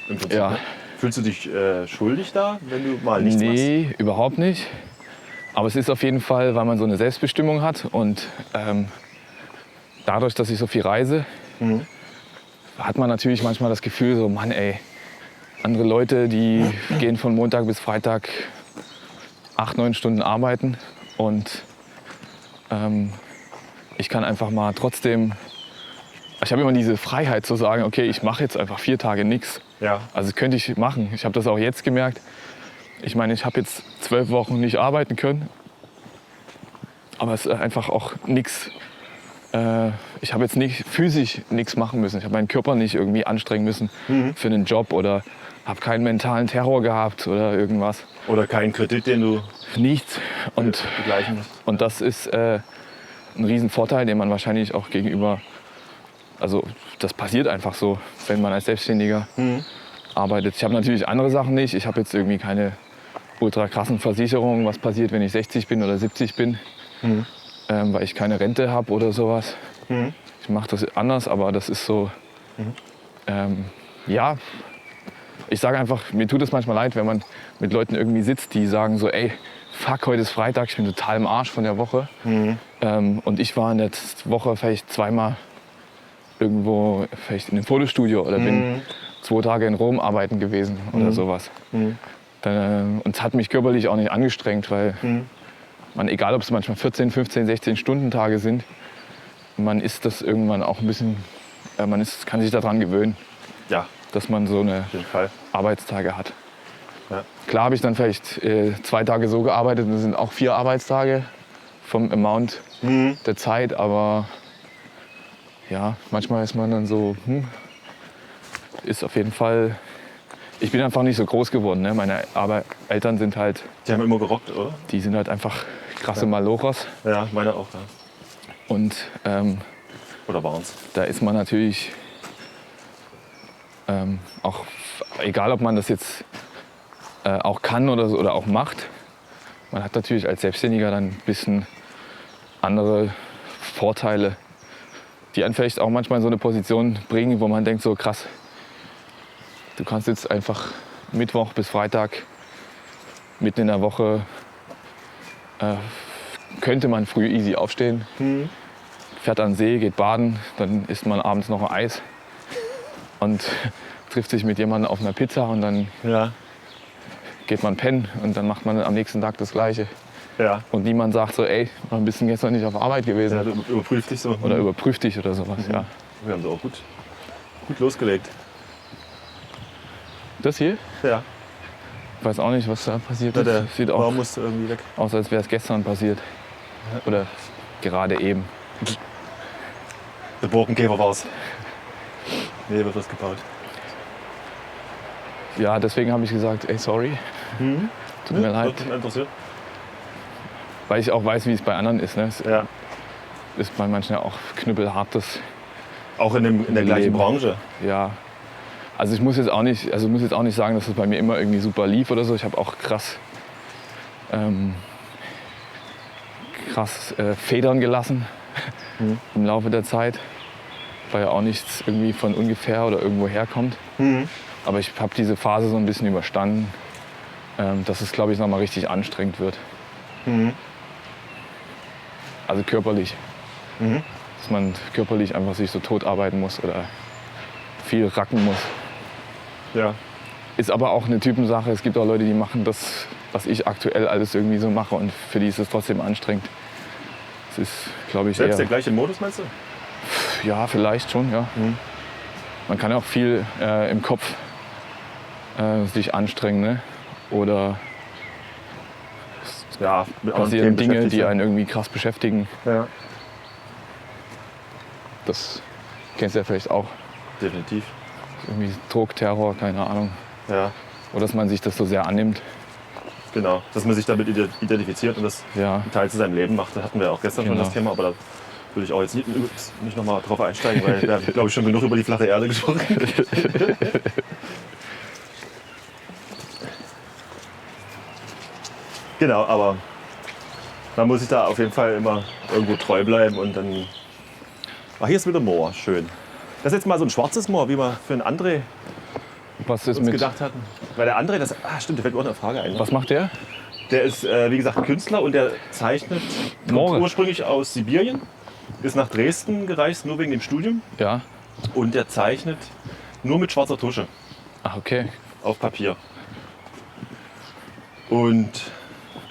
im Prinzip. Ja. Ne? Fühlst du dich schuldig da, wenn du mal nichts machst? Nee, überhaupt nicht. Aber es ist auf jeden Fall, weil man so eine Selbstbestimmung hat und dadurch, dass ich so viel reise, hat man natürlich manchmal das Gefühl, so Mann ey, andere Leute, die gehen von Montag bis Freitag 8, 9 Stunden arbeiten und ich kann einfach mal trotzdem, ich habe immer diese Freiheit zu sagen, okay, ich mache jetzt einfach 4 Tage nichts. Ja. Also das könnte ich machen. Ich habe das auch jetzt gemerkt. Ich meine, ich habe jetzt 12 Wochen nicht arbeiten können, aber es ist einfach auch nichts. Ich habe jetzt nicht physisch nichts machen müssen. Ich habe meinen Körper nicht irgendwie anstrengen müssen für einen Job oder habe keinen mentalen Terror gehabt oder irgendwas. Oder keinen Kredit, den du nichts begleichen musst. Und das ist ein Riesenvorteil, den man wahrscheinlich auch gegenüber, also das passiert einfach so, wenn man als Selbstständiger arbeitet. Ich habe natürlich andere Sachen nicht. Ich habe jetzt irgendwie keine ultra krassen Versicherungen, was passiert, wenn ich 60 bin oder 70 bin. Weil ich keine Rente habe oder sowas. Ich mache das anders, aber das ist so, ja, ich sage einfach, mir tut es manchmal leid, wenn man mit Leuten irgendwie sitzt, die sagen so, ey, fuck, heute ist Freitag, ich bin total im Arsch von der Woche. Und ich war in der Woche vielleicht zweimal irgendwo, vielleicht in einem Fotostudio oder bin 2 Tage in Rom arbeiten gewesen oder sowas. Und es hat mich körperlich auch nicht angestrengt, weil man, egal ob es manchmal 14, 15, 16 Stunden Tage sind, man ist das irgendwann auch ein bisschen, kann sich daran gewöhnen, dass man so eine Arbeitstage hat. Ja. Klar habe ich dann vielleicht 2 Tage so gearbeitet und das sind auch 4 Arbeitstage vom Amount der Zeit, aber ja, manchmal ist man dann so, ist auf jeden Fall, ich bin einfach nicht so groß geworden. Ne? Meine Eltern sind halt... Die haben immer gerockt, oder? Die sind halt einfach krasse Malochers. Ja, meine auch. Ja. Und oder waren's? Da ist man natürlich auch, egal ob man das jetzt auch kann oder auch macht, man hat natürlich als Selbstständiger dann ein bisschen andere Vorteile, die einen vielleicht auch manchmal in so eine Position bringen, wo man denkt so krass, du kannst jetzt einfach Mittwoch bis Freitag mitten in der Woche könnte man früh easy aufstehen, fährt an den See, geht baden, dann isst man abends noch ein Eis und trifft sich mit jemandem auf einer Pizza und dann geht man pennen und dann macht man am nächsten Tag das Gleiche. Ja. Und niemand sagt so, ey, warum bist du gestern nicht auf Arbeit gewesen? Ja, du überprüft dich so. Oder überprüft dich oder sowas, ja. Wir haben so auch gut losgelegt. Das hier? Ja. Ich weiß auch nicht, was da passiert ist. Der sieht auch musste irgendwie weg. aus, als wäre es gestern passiert. Oder gerade eben. Der Borkenkäfer war's. Nee, wird was gebaut. Ja, deswegen habe ich gesagt, ey, sorry. Tut mir leid. Interessiert. Weil ich auch weiß, wie es bei anderen ist. Ne? Es ist bei manchen ja auch knüppelhart. Auch in der gleichen Branche? Ja. Also ich muss jetzt auch nicht sagen, dass es bei mir immer irgendwie super lief oder so. Ich habe auch krass Federn gelassen im Laufe der Zeit, weil ja auch nichts irgendwie von ungefähr oder irgendwo herkommt. Aber ich habe diese Phase so ein bisschen überstanden, dass es, glaube ich, noch mal richtig anstrengend wird. Also körperlich. Dass man körperlich einfach sich so tot arbeiten muss oder viel racken muss. Ja. Ist aber auch eine Typensache. Es gibt auch Leute, die machen das, was ich aktuell alles irgendwie so mache und für die ist es trotzdem anstrengend. Es ist, glaube ich, selbst der gleiche Modus, meinst du? Ja, vielleicht schon, ja. Man kann ja auch viel im Kopf sich anstrengen, ne? Oder passieren Dinge, die einen irgendwie krass beschäftigen. Ja. Das kennst du ja vielleicht auch. Definitiv. Irgendwie Druck, Terror, keine Ahnung. Ja. Oder dass man sich das so sehr annimmt. Genau, dass man sich damit identifiziert und das einen Teil zu seinem Leben macht. Das hatten wir auch gestern schon das Thema, aber da würde ich auch jetzt nicht noch mal drauf einsteigen, weil wir haben, glaube ich, schon genug über die flache Erde gesprochen. Genau, aber man muss sich da auf jeden Fall immer irgendwo treu bleiben und dann... Ach, hier ist wieder Moor, schön. Das ist jetzt mal so ein schwarzes Moor, wie wir für einen André Was ist uns mit, gedacht hatten. Weil der André, stimmt, da fällt mir auch eine Frage ein. was macht der? Der ist, wie gesagt, Künstler und der zeichnet, kommt Moore. ursprünglich aus Sibirien, ist nach Dresden gereist, nur wegen dem Studium. Ja. Und der zeichnet nur mit schwarzer Tusche Ach, okay. auf Papier. Und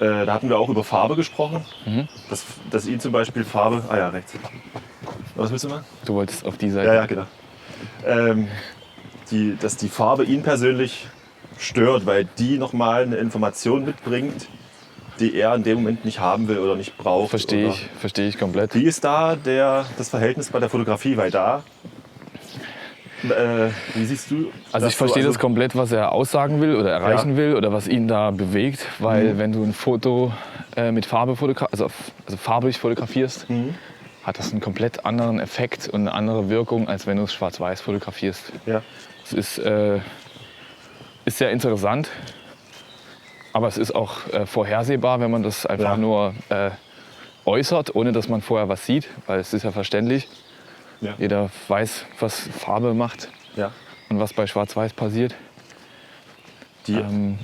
da hatten wir auch über Farbe gesprochen. Dass ihn zum Beispiel Farbe... Ah ja, rechts. Was willst du machen? Du wolltest auf die Seite. Ja, genau. Dass die Farbe ihn persönlich stört, weil die nochmal eine Information mitbringt, die er in dem Moment nicht haben will oder nicht braucht. Verstehe ich komplett. Wie ist da das Verhältnis bei der Fotografie? Weil da, wie siehst du? Also ich verstehe das komplett, was er aussagen will oder erreichen will oder was ihn da bewegt, weil wenn du ein Foto mit Farbe also farbig fotografierst, hat das einen komplett anderen Effekt und eine andere Wirkung, als wenn du es schwarz-weiß fotografierst. Ja. Es ist sehr interessant, aber es ist auch vorhersehbar, wenn man das einfach nur äußert, ohne dass man vorher was sieht, weil es ist ja verständlich. Ja. Jeder weiß, was Farbe macht und was bei Schwarz-Weiß passiert.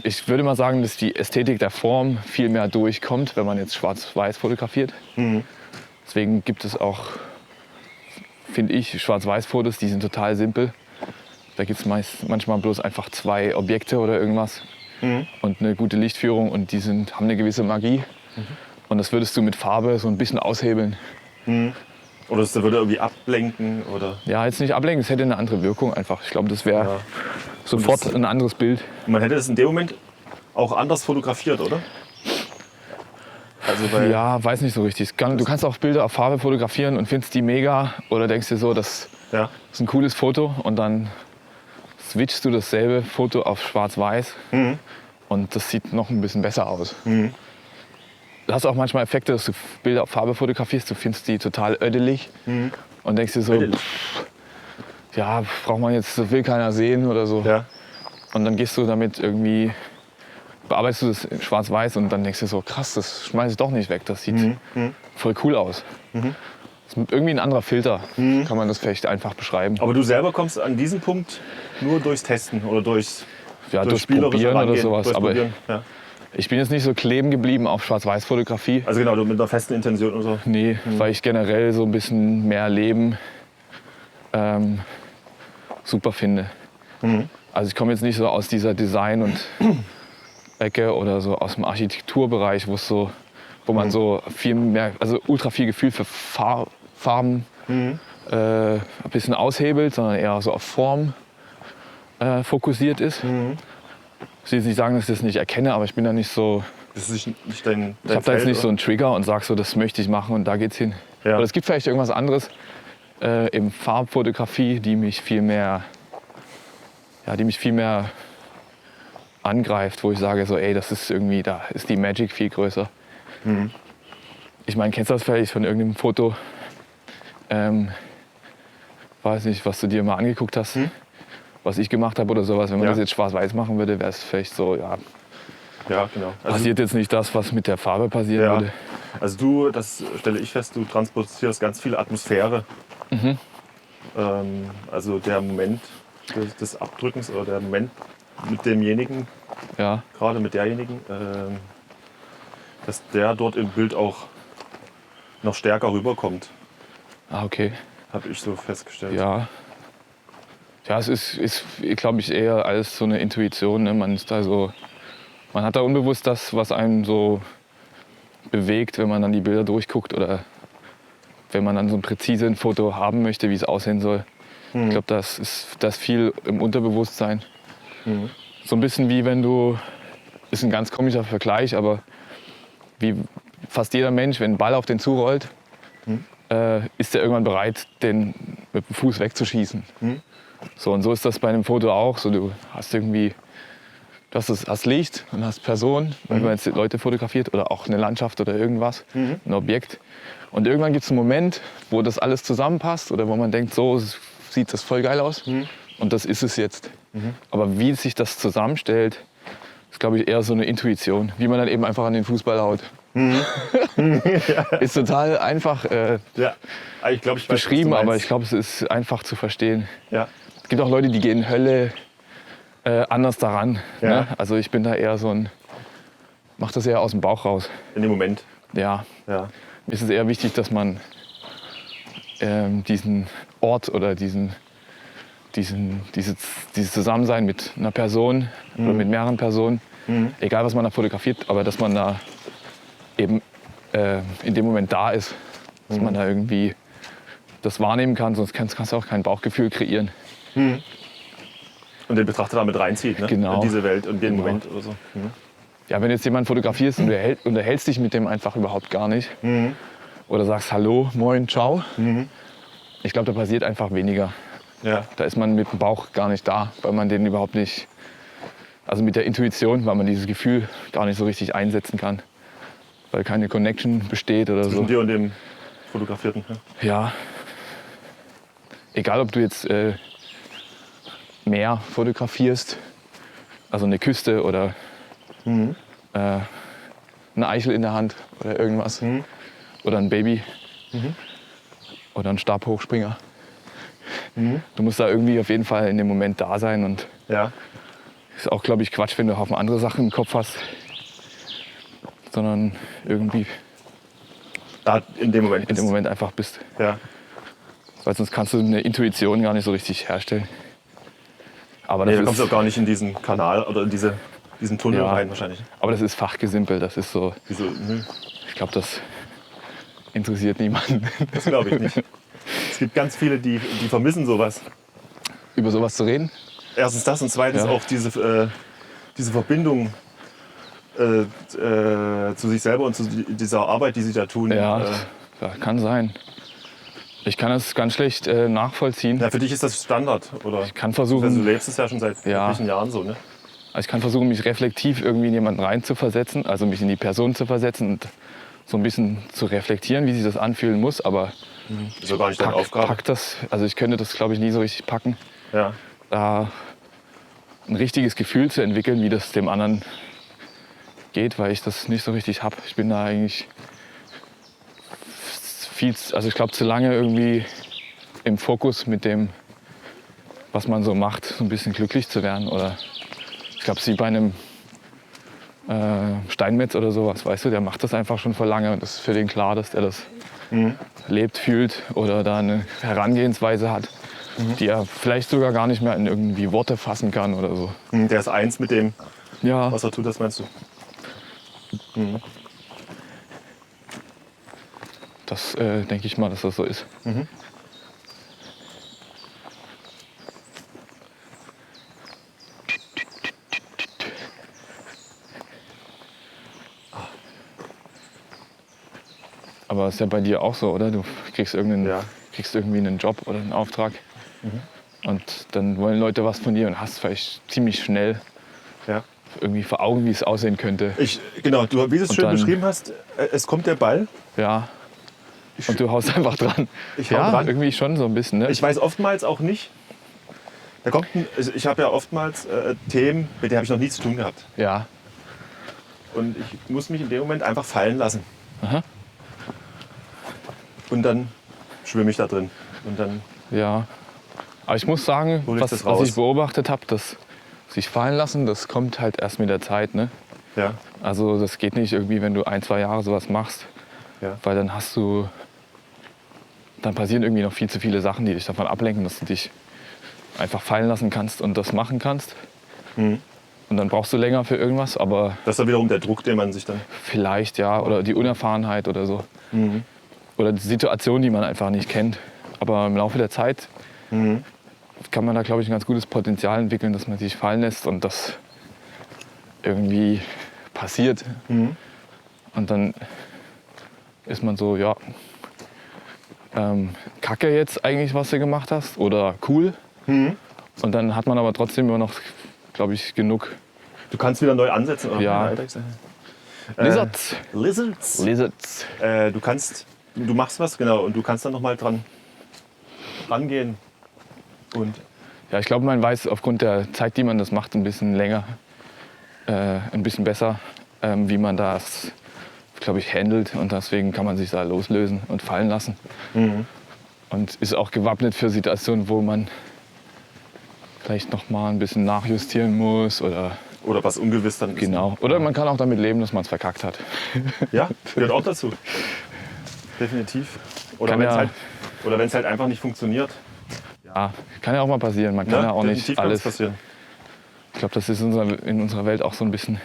Ich würde mal sagen, dass die Ästhetik der Form viel mehr durchkommt, wenn man jetzt Schwarz-Weiß fotografiert. Deswegen gibt es auch, finde ich, Schwarz-Weiß-Fotos, die sind total simpel. Da gibt es manchmal bloß einfach 2 Objekte oder irgendwas und eine gute Lichtführung und die haben eine gewisse Magie. Und das würdest du mit Farbe so ein bisschen aushebeln. Oder das würde irgendwie ablenken? Oder? Ja, jetzt nicht ablenken, es hätte eine andere Wirkung einfach. Ich glaube, das wäre sofort ein anderes Bild. Man hätte das in dem Moment auch anders fotografiert, oder? Also ja, weiß nicht so richtig. Du kannst auch Bilder auf Farbe fotografieren und findest die mega oder denkst dir so, das ist ein cooles Foto und dann switchst du dasselbe Foto auf Schwarz-Weiß und das sieht noch ein bisschen besser aus. Du hast auch manchmal Effekte, dass du Bilder auf Farbe fotografierst, du findest die total ödelig und denkst dir so, ja, braucht man jetzt, das will keiner sehen oder so. Ja. Und dann gehst du damit irgendwie, bearbeitest du das in Schwarz-Weiß und dann denkst du so, krass, das schmeiß ich doch nicht weg, das sieht voll cool aus. Das ist irgendwie ein anderer Filter, kann man das vielleicht einfach beschreiben. Aber du selber kommst an diesen Punkt nur durchs Testen oder durchs Probieren oder sowas. Aber ja. ich bin jetzt nicht so kleben geblieben auf Schwarz-Weiß-Fotografie. Also genau, mit einer festen Intention oder so? Nee, weil ich generell so ein bisschen mehr Leben super finde. Also ich komme jetzt nicht so aus dieser Design- und Ecke oder so aus dem Architekturbereich, wo man so viel mehr, also ultra viel Gefühl für Farben ein bisschen aushebelt, sondern eher so auf Form fokussiert ist. Ich will jetzt nicht sagen, dass ich das nicht erkenne, aber ich bin da nicht so. Das ist nicht dein ich habe da jetzt nicht so einen Trigger und sage so, das möchte ich machen und da geht's hin. Ja. Oder es gibt vielleicht irgendwas anderes in Farbfotografie, die mich viel mehr angreift, wo ich sage so, ey, das ist irgendwie, da ist die Magic viel größer. Ich meine, kennst du das vielleicht von irgendeinem Foto? Weiß nicht, was du dir mal angeguckt hast, was ich gemacht habe oder sowas. Wenn man das jetzt schwarz-weiß machen würde, wäre es vielleicht so, ja, genau. Also passiert jetzt nicht das, was mit der Farbe passieren würde. Also das stelle ich fest, du transportierst ganz viel Atmosphäre. Also der Moment des Abdrückens oder der Moment mit demjenigen, gerade mit derjenigen, dass der dort im Bild auch noch stärker rüberkommt. Ah, okay. Habe ich so festgestellt. Ja, es ist glaube ich, eher als so eine Intuition. Ne? Man hat da unbewusst das, was einem so bewegt, wenn man dann die Bilder durchguckt oder wenn man dann so ein präzises Foto haben möchte, wie es aussehen soll. Ich glaube, das ist viel im Unterbewusstsein. So ein bisschen wie wenn ist ein ganz komischer Vergleich, aber wie fast jeder Mensch, wenn ein Ball auf den zurollt, ist er irgendwann bereit, den mit dem Fuß wegzuschießen. So, und so ist das bei einem Foto auch. So, du hast hast Licht und hast Personen, wenn man jetzt Leute fotografiert oder auch eine Landschaft oder irgendwas, ein Objekt. Und irgendwann gibt es einen Moment, wo das alles zusammenpasst oder wo man denkt, so sieht das voll geil aus und das ist es jetzt. Aber wie sich das zusammenstellt, ist, glaube ich, eher so eine Intuition, wie man dann eben einfach an den Fußball haut. Ist total einfach ich glaub, ich weiß, beschrieben, aber ich glaube, es ist einfach zu verstehen. Ja. Es gibt auch Leute, die gehen Hölle anders daran. Ja. Ne? Also ich bin da eher so mach das eher aus dem Bauch raus. In dem Moment. Ja. Ja. Mir ist es eher wichtig, dass man diesen Ort oder dieses Zusammensein mit einer Person oder mit mehreren Personen, egal was man da fotografiert, aber dass man da eben in dem Moment da ist, dass man da irgendwie das wahrnehmen kann, sonst kannst du auch kein Bauchgefühl kreieren. Und den Betrachter damit reinzieht, ne? Genau. In diese Welt und den Moment oder so. Ja, wenn jetzt jemand fotografierst und du unterhältst dich mit dem einfach überhaupt gar nicht oder sagst Hallo, Moin, Ciao, ich glaube, da passiert einfach weniger. Ja. Da ist man mit dem Bauch gar nicht da, weil man den überhaupt nicht, also mit der Intuition, weil man dieses Gefühl gar nicht so richtig einsetzen kann, weil keine Connection besteht oder Zwischen so. dir und dem Fotografierten. Ja. Egal, ob du jetzt Meer fotografierst, also eine Küste oder eine Eichel in der Hand oder irgendwas. Oder ein Baby oder ein Stabhochspringer. Du musst da irgendwie auf jeden Fall in dem Moment da sein. Und ist auch, glaube ich, Quatsch, wenn du einen Haufen andere Sachen im Kopf hast. Sondern irgendwie Da in dem Moment einfach bist. Ja. Weil sonst kannst du eine Intuition gar nicht so richtig herstellen. Aber Nee, das du kommst ist, auch gar nicht in diesen Kanal oder in diesen Tunnel rein wahrscheinlich. aber das ist Fachgesimpel. Das ist so, Wieso? ich glaube, das interessiert niemanden. Das glaube ich nicht. Es gibt ganz viele, die vermissen sowas. Über sowas zu reden. Erstens das und zweitens auch diese Verbindung zu sich selber und zu dieser Arbeit, die sie da tun. Ja, kann sein. Ich kann das ganz schlecht nachvollziehen. Ja, für dich ist das Standard, oder? Ich kann versuchen, Also, du lebst es ja schon seit etlichen Jahren so, ne? Also ich kann versuchen, mich reflektiv irgendwie in jemanden reinzuversetzen, also mich in die Person zu versetzen und so ein bisschen zu reflektieren, wie sich das anfühlen muss. Aber Das ist ja gar nicht deine Aufgabe. also ich könnte das, glaube ich, nie so richtig packen, Ja. da ein richtiges Gefühl zu entwickeln, wie das dem anderen geht, weil ich das nicht so richtig habe. Ich bin da eigentlich ich glaube, zu lange irgendwie im Fokus mit dem, was man so macht, so ein bisschen glücklich zu werden. Oder ich glaube, sie bei einem Steinmetz oder sowas, weißt du, der macht das einfach schon vor lange und es ist für den klar, dass der das lebt, fühlt oder da eine Herangehensweise hat, die er vielleicht sogar gar nicht mehr in irgendwie Worte fassen kann oder so. Der ist eins mit dem, Ja, was er tut, das meinst du? das denke ich mal, dass das so ist. Aber ist ja bei dir auch so, oder? Du kriegst irgendwie einen Job oder einen Auftrag. Und dann wollen Leute was von dir und hast vielleicht ziemlich schnell irgendwie vor Augen, wie es aussehen könnte. Genau, wie du es schön beschrieben hast, es kommt der Ball. Ja. Und du haust einfach dran. Ich hau dran. Irgendwie schon so ein bisschen. Ne? Ich weiß oftmals auch nicht. Ich habe ja oftmals Themen, mit denen habe ich noch nie zu tun gehabt. Ja. Und ich muss mich in dem Moment einfach fallen lassen. Aha. Und dann schwimme ich da drin. Und dann Ja. Aber ich muss sagen, was ich beobachtet habe, das sich fallen lassen, das kommt halt erst mit der Zeit. Ne? Ja. Also das geht nicht irgendwie, wenn du 1-2 Jahre sowas machst. Ja. Weil dann passieren irgendwie noch viel zu viele Sachen, die dich davon ablenken, dass du dich einfach fallen lassen kannst und das machen kannst. Und dann brauchst du länger für irgendwas, aber das ist dann wiederum der Druck, den man sich dann... vielleicht, ja, oder die Unerfahrenheit oder so. Oder die Situation, die man einfach nicht kennt. Aber im Laufe der Zeit kann man da, glaube ich, ein ganz gutes Potenzial entwickeln, dass man sich fallen lässt und das irgendwie passiert. Und dann ist man so, ja, kacke jetzt eigentlich, was du gemacht hast, oder cool. Und dann hat man aber trotzdem immer noch, glaube ich, genug. Du kannst wieder neu ansetzen. Oder? Ja. Lizards. Lizards. Du machst was, genau, und du kannst dann noch mal dran rangehen. Und ja, ich glaube, man weiß aufgrund der Zeit, die man das macht, ein bisschen länger, ein bisschen besser, wie man das, glaube ich, handelt. Und deswegen kann man sich da loslösen und fallen lassen. Und ist auch gewappnet für Situationen, wo man vielleicht noch mal ein bisschen nachjustieren muss oder was ungewiss dann ist. Genau. Oder man kann auch damit leben, dass man es verkackt hat. Ja, gehört auch dazu. Definitiv. Oder wenn es halt einfach nicht funktioniert. Ja, kann ja auch mal passieren. Man kann ja auch nicht alles passieren. Ich glaube, das ist in unserer Welt auch so ein bisschen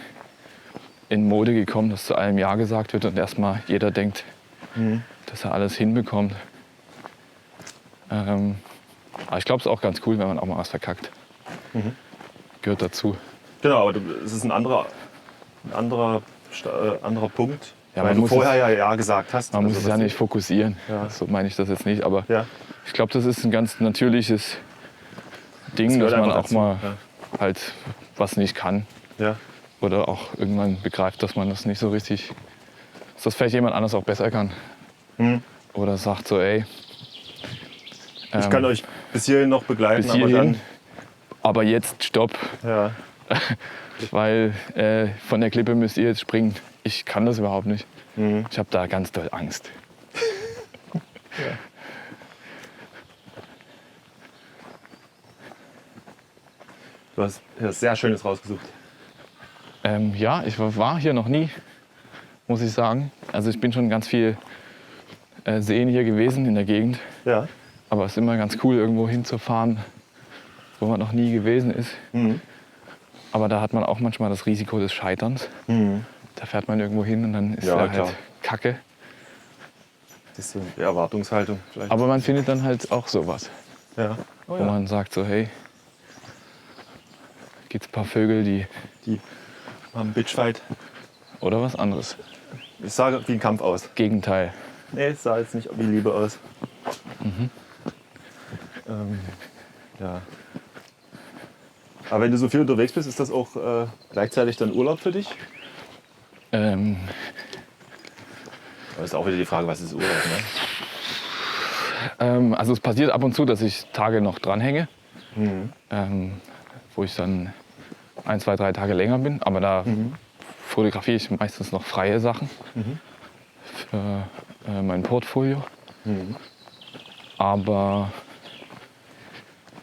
in Mode gekommen, dass zu allem Ja gesagt wird und erstmal jeder denkt, dass er alles hinbekommt. Aber ich glaube, es ist auch ganz cool, wenn man auch mal was verkackt. Gehört dazu. Genau, aber es ist ein anderer Punkt, Ja, weil du vorher ja gesagt hast. Man muss sich ja nicht fokussieren, so meine ich das jetzt nicht. Aber ich glaube, das ist ein ganz natürliches Ding, dass man auch mal halt was nicht kann. Ja. Oder auch irgendwann begreift, dass man das nicht so richtig, dass das vielleicht jemand anders auch besser kann. Oder sagt so, ey, ich kann euch bis hierhin noch begleiten, aber jetzt stopp. Ja. Weil von der Klippe müsst ihr jetzt springen. Ich kann das überhaupt nicht. Ich habe da ganz doll Angst. Du hast was sehr Schönes rausgesucht. Ja, ich war hier noch nie, muss ich sagen. Also ich bin schon ganz viel Seen hier gewesen in der Gegend. Ja. Aber es ist immer ganz cool, irgendwo hinzufahren, wo man noch nie gewesen ist. Aber da hat man auch manchmal das Risiko des Scheiterns. Da fährt man irgendwo hin und dann ist halt Kacke. Das ist so die Erwartungshaltung vielleicht. Aber man findet dann halt auch sowas. Ja. Wo man sagt so, hey, gibt's ein paar Vögel, die haben Bitchfight. Oder was anderes. Ich sage wie ein Kampf aus. Gegenteil. Nee, es sah jetzt nicht wie Liebe aus. Ja. Aber wenn du so viel unterwegs bist, ist das auch gleichzeitig dann Urlaub für dich? Das ist auch wieder die Frage, was ist Urlaub, ne? Also es passiert ab und zu, dass ich Tage noch dranhänge, wo ich dann 1, 2, 3 Tage länger bin. Aber da fotografiere ich meistens noch freie Sachen für mein Portfolio. Aber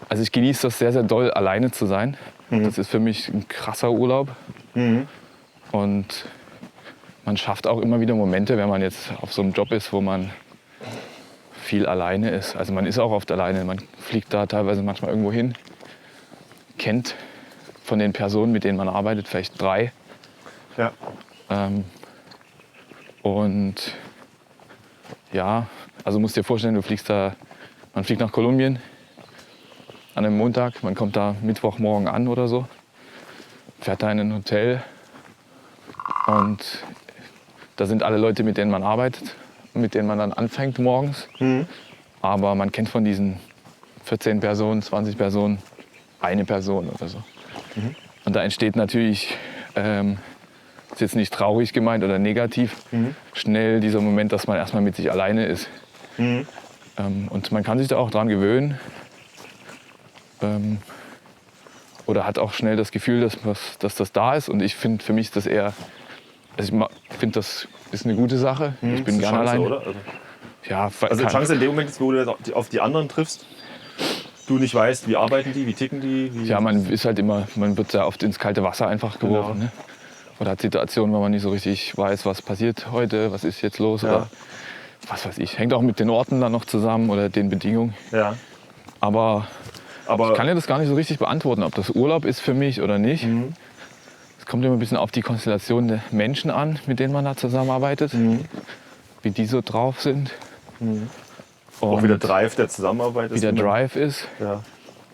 also ich genieße das sehr, sehr doll, alleine zu sein. Das ist für mich ein krasser Urlaub. Und man schafft auch immer wieder Momente, wenn man jetzt auf so einem Job ist, wo man viel alleine ist. Also man ist auch oft alleine. Man fliegt da teilweise manchmal irgendwo hin, kennt von den Personen, mit denen man arbeitet, vielleicht 3. Ja. Und ja, also musst dir vorstellen, man fliegt nach Kolumbien an einem Montag, man kommt da Mittwochmorgen an oder so, fährt da in ein Hotel und da sind alle Leute, mit denen man arbeitet, mit denen man dann anfängt morgens. Aber man kennt von diesen 14 Personen, 20 Personen eine Person oder so. Und da entsteht natürlich, ist jetzt nicht traurig gemeint oder negativ, schnell dieser Moment, dass man erstmal mit sich alleine ist. Und man kann sich da auch dran gewöhnen. Oder hat auch schnell das Gefühl, dass das da ist. Und ich finde, für mich ist das eher, also ich finde, das ist eine gute Sache. Ich bin gerne allein. Oder? Also die Chance in dem Moment, wo du auf die anderen triffst, du nicht weißt, wie arbeiten die, wie ticken die? Man wird sehr oft ins kalte Wasser einfach geworfen. Genau. Ne? Oder hat Situationen, wo man nicht so richtig weiß, was passiert heute, was ist jetzt los oder was weiß ich. Hängt auch mit den Orten dann noch zusammen oder den Bedingungen. Ja. Aber ich kann ja das gar nicht so richtig beantworten, ob das Urlaub ist für mich oder nicht. Es kommt immer ein bisschen auf die Konstellation der Menschen an, mit denen man da zusammenarbeitet, wie die so drauf sind. Auch wie der Drive der Zusammenarbeit ist. Wie der Drive ist. Ja.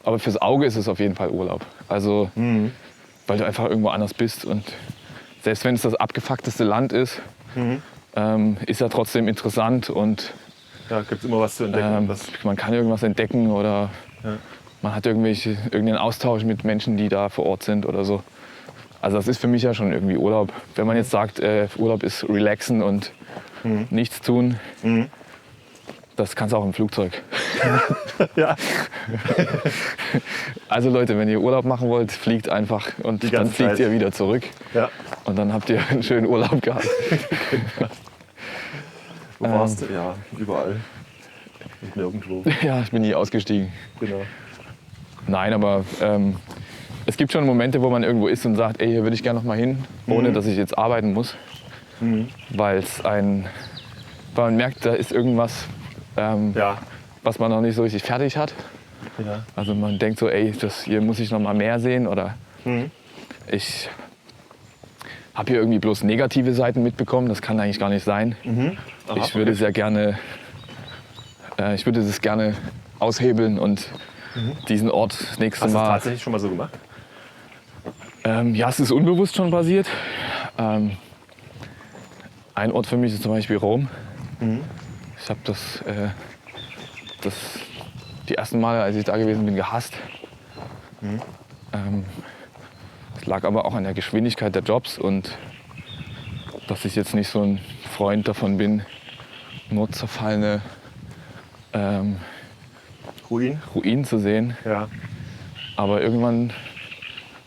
Aber fürs Auge ist es auf jeden Fall Urlaub. Also, weil du einfach irgendwo anders bist. Und selbst wenn es das abgefuckteste Land ist, ist ja trotzdem interessant. Und ja, gibt es immer was zu entdecken. Man kann irgendwas entdecken oder man hat irgendeinen Austausch mit Menschen, die da vor Ort sind oder so. Also das ist für mich ja schon irgendwie Urlaub. Wenn man jetzt sagt, Urlaub ist relaxen und nichts tun, das kannst du auch im Flugzeug. Ja. Also Leute, wenn ihr Urlaub machen wollt, fliegt einfach und dann fliegt ihr wieder zurück. Ja. Und dann habt ihr einen schönen Urlaub gehabt. Wo warst du? Ja, überall. Und nirgendwo. Ja, ich bin nie ausgestiegen. Genau. Nein, aber es gibt schon Momente, wo man irgendwo ist und sagt, ey, hier würde ich gerne noch mal hin, ohne dass ich jetzt arbeiten muss. Weil man merkt, da ist irgendwas, was man noch nicht so richtig fertig hat. Ja. Also man denkt so, ey, hier muss ich noch mal mehr sehen oder ich habe hier irgendwie bloß negative Seiten mitbekommen. Das kann eigentlich gar nicht sein. Aha, ich würde sehr gerne, ich würde das gerne aushebeln und diesen Ort das nächste Hast du Mal. das tatsächlich schon mal so gemacht? Ja, es ist unbewusst schon passiert. Ein Ort für mich ist zum Beispiel Rom. Ich habe das die ersten Male, als ich da gewesen bin, gehasst. Es lag aber auch an der Geschwindigkeit der Jobs und dass ich jetzt nicht so ein Freund davon bin, nur zerfallene Ruinen zu sehen. Ja. Aber irgendwann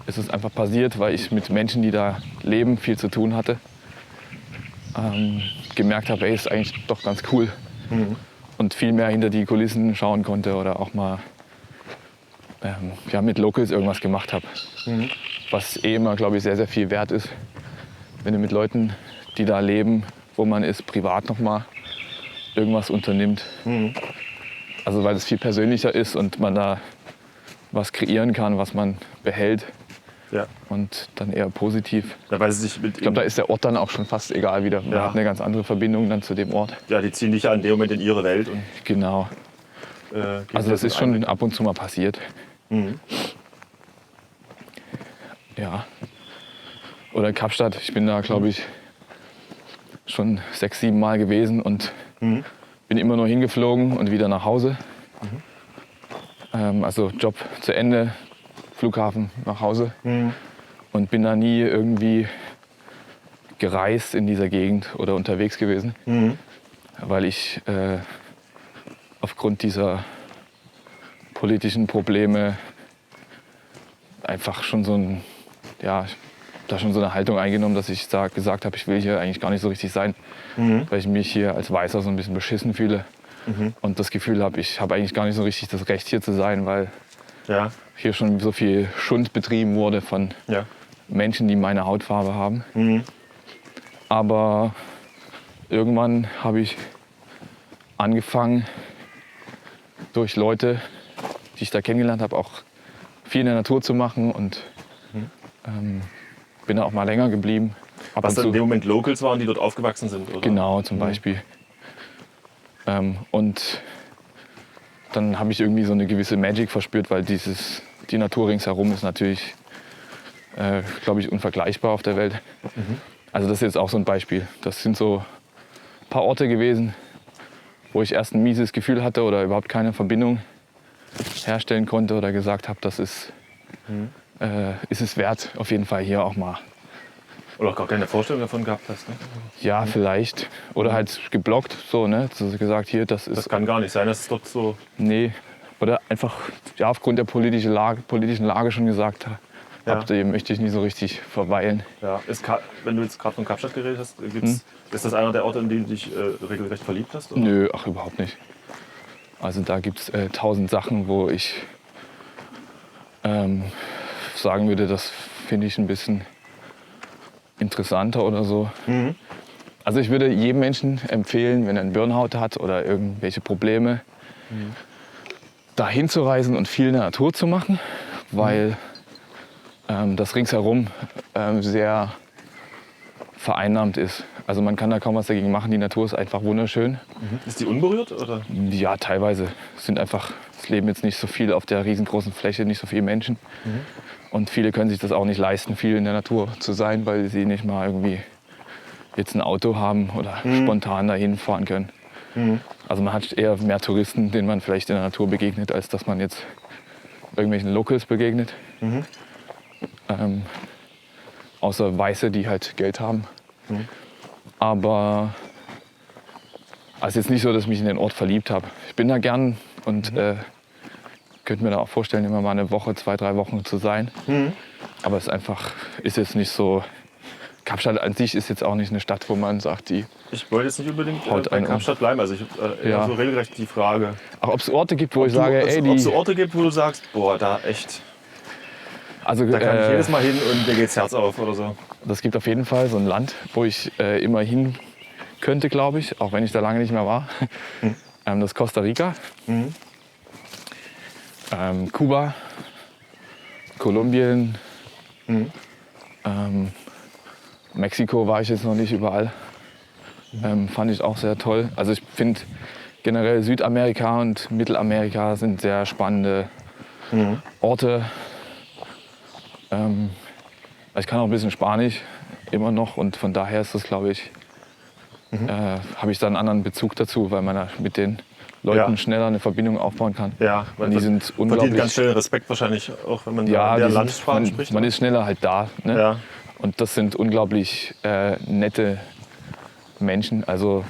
ist es einfach passiert, weil ich mit Menschen, die da leben, viel zu tun hatte. Gemerkt habe, ey, ist eigentlich doch ganz cool. Und viel mehr hinter die Kulissen schauen konnte oder auch mal mit Locals irgendwas gemacht habe. Was immer, glaube ich, sehr, sehr viel wert ist. Wenn du mit Leuten, die da leben, wo man ist, privat noch mal irgendwas unternimmt. Also weil es viel persönlicher ist und man da was kreieren kann, was man behält. Ja. Und dann eher positiv. Ja, weil sie sich mit Ich glaube, da ist der Ort dann auch schon fast egal wieder. Man hat eine ganz andere Verbindung dann zu dem Ort. Ja, die ziehen dich ja in dem Moment in ihre Welt. Und, genau. Also das ist schon ab und zu mal passiert. Ja. Oder in Kapstadt. Ich bin da, glaube ich, schon 6, 7 Mal gewesen und bin immer nur hingeflogen und wieder nach Hause. Also Job zu Ende, Flughafen nach Hause. Und bin da nie irgendwie gereist in dieser Gegend oder unterwegs gewesen. Weil ich aufgrund dieser politischen Probleme einfach schon da schon so eine Haltung eingenommen, dass ich gesagt habe, ich will hier eigentlich gar nicht so richtig sein, weil ich mich hier als Weißer so ein bisschen beschissen fühle und das Gefühl habe, ich habe eigentlich gar nicht so richtig das Recht hier zu sein, weil hier schon so viel Schund betrieben wurde von Menschen, die meine Hautfarbe haben. Aber irgendwann habe ich angefangen, durch Leute, die ich da kennengelernt habe, auch viel in der Natur zu machen und bin da auch mal länger geblieben. Was dann in dem Moment Locals waren, die dort aufgewachsen sind? Oder? Genau, zum Beispiel. Und dann habe ich irgendwie so eine gewisse Magic verspürt, weil die Natur ringsherum ist natürlich, glaube ich, unvergleichbar auf der Welt. Also das ist jetzt auch so ein Beispiel. Das sind so ein paar Orte gewesen, wo ich erst ein mieses Gefühl hatte oder überhaupt keine Verbindung herstellen konnte oder gesagt habe, das ist es wert, auf jeden Fall hier auch mal. Oder auch gar keine Vorstellung davon gehabt hast, ne? Ja, vielleicht. Oder halt geblockt, so, ne? So gesagt, hier, das ist... Das kann gar nicht sein, dass es dort so... Nee. Oder einfach aufgrund der politischen Lage schon gesagt habe, dem möchte ich nie so richtig verweilen. Ja. Wenn du jetzt gerade von Kapstadt geredet hast, ist das einer der Orte, in denen du dich regelrecht verliebt hast? Oder? Nö, ach, überhaupt nicht. Also da gibt es 1000 Sachen, wo ich sagen würde, das finde ich ein bisschen interessanter oder so. Also ich würde jedem Menschen empfehlen, wenn er einen Burnout hat oder irgendwelche Probleme, da hinzureisen und viel in der Natur zu machen, weil das ringsherum sehr vereinnahmt ist. Also man kann da kaum was dagegen machen, die Natur ist einfach wunderschön. Ist die unberührt? Oder? Ja, teilweise. Es leben jetzt nicht so viel auf der riesengroßen Fläche, nicht so viele Menschen. Und viele können sich das auch nicht leisten, viel in der Natur zu sein, weil sie nicht mal irgendwie jetzt ein Auto haben oder spontan dahin fahren können. Also man hat eher mehr Touristen, denen man vielleicht in der Natur begegnet, als dass man jetzt irgendwelchen Locals begegnet. Außer Weiße, die halt Geld haben. Aber es ist jetzt nicht so, dass ich mich in den Ort verliebt habe. Ich bin da gern und könnte mir da auch vorstellen, immer mal eine Woche, 2, 3 Wochen zu sein. Aber es ist jetzt nicht so. Kapstadt an sich ist jetzt auch nicht eine Stadt, wo man sagt, die. Ich wollte jetzt nicht unbedingt bei Kapstadt bleiben. Also ich habe so regelrecht die Frage. Auch ob es Orte gibt, wo ich sage, ob es Orte gibt, wo du sagst, boah, da echt. Also, da kann ich jedes Mal hin und mir geht's Herz auf oder so. Das gibt auf jeden Fall so ein Land, wo ich immer hin könnte, glaube ich, auch wenn ich da lange nicht mehr war. Das ist Costa Rica, Kuba, Kolumbien, Mexiko war ich jetzt noch nicht überall. Fand ich auch sehr toll. Also ich finde generell Südamerika und Mittelamerika sind sehr spannende Orte. Ich kann auch ein bisschen Spanisch immer noch und von daher ist das, glaube ich, habe ich da einen anderen Bezug dazu, weil man mit den Leuten schneller eine Verbindung aufbauen kann. Ja, und die sind unglaublich. Verdient ganz schnell Respekt wahrscheinlich, auch wenn man der Landessprache spricht. Man ist schneller halt da. Ne? Ja. Und das sind unglaublich nette Menschen. Also,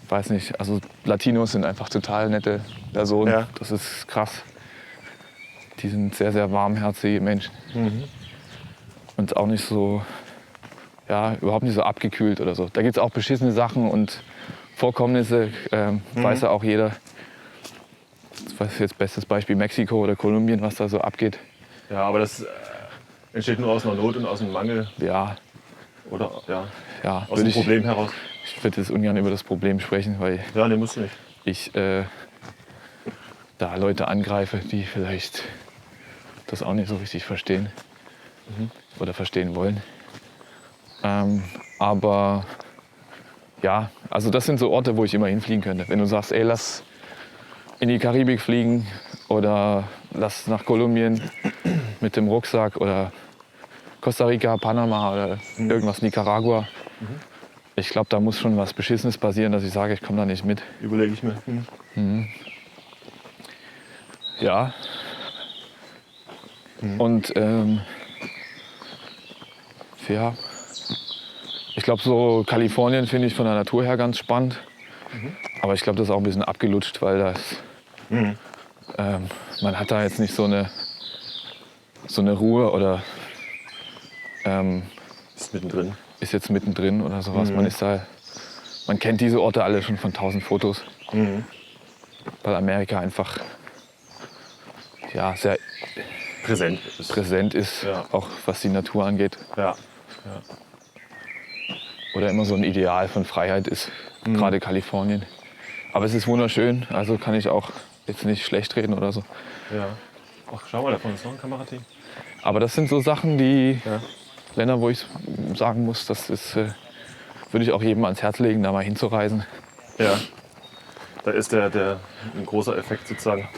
weiß nicht, also Latinos sind einfach total nette Personen. Ja. Das ist krass. Die sind sehr, sehr warmherzige Menschen. Und auch nicht so, überhaupt nicht so abgekühlt oder so. Da gibt es auch beschissene Sachen und Vorkommnisse, weiß ja auch jeder. Das ist jetzt bestes Beispiel Mexiko oder Kolumbien, was da so abgeht. Ja, aber das entsteht nur aus einer Not und aus einem Mangel. Ja. Oder aus dem dem Problem heraus. Ich würde jetzt ungern über das Problem sprechen, weil nee, musst du nicht. Ich da Leute angreife, die vielleicht das auch nicht so richtig verstehen oder verstehen wollen. Aber ja, also das sind so Orte, wo ich immer hinfliegen könnte. Wenn du sagst, ey, lass in die Karibik fliegen oder lass nach Kolumbien mit dem Rucksack oder Costa Rica, Panama oder irgendwas, Nicaragua. Ich glaube, da muss schon was Beschissenes passieren, dass ich sage, ich komme da nicht mit. Überlege ich mir. Ja. Und ich glaube, so Kalifornien finde ich von der Natur her ganz spannend. Aber ich glaube, das ist auch ein bisschen abgelutscht, weil man hat da jetzt nicht so eine Ruhe oder ist jetzt mittendrin oder sowas. Man kennt diese Orte alle schon von 1000 Fotos. Weil Amerika einfach sehr präsent ist, auch was die Natur angeht. Ja. Oder immer so ein Ideal von Freiheit ist, gerade Kalifornien. Aber es ist wunderschön, also kann ich auch jetzt nicht schlecht reden oder so. Ja. Ach, schau mal, da vorne ist noch ein Kamerateam. Aber das sind so Sachen, die Länder, wo ich sagen muss, das ist, würde ich auch jedem ans Herz legen, da mal hinzureisen. Ja, da ist ein großer Effekt sozusagen.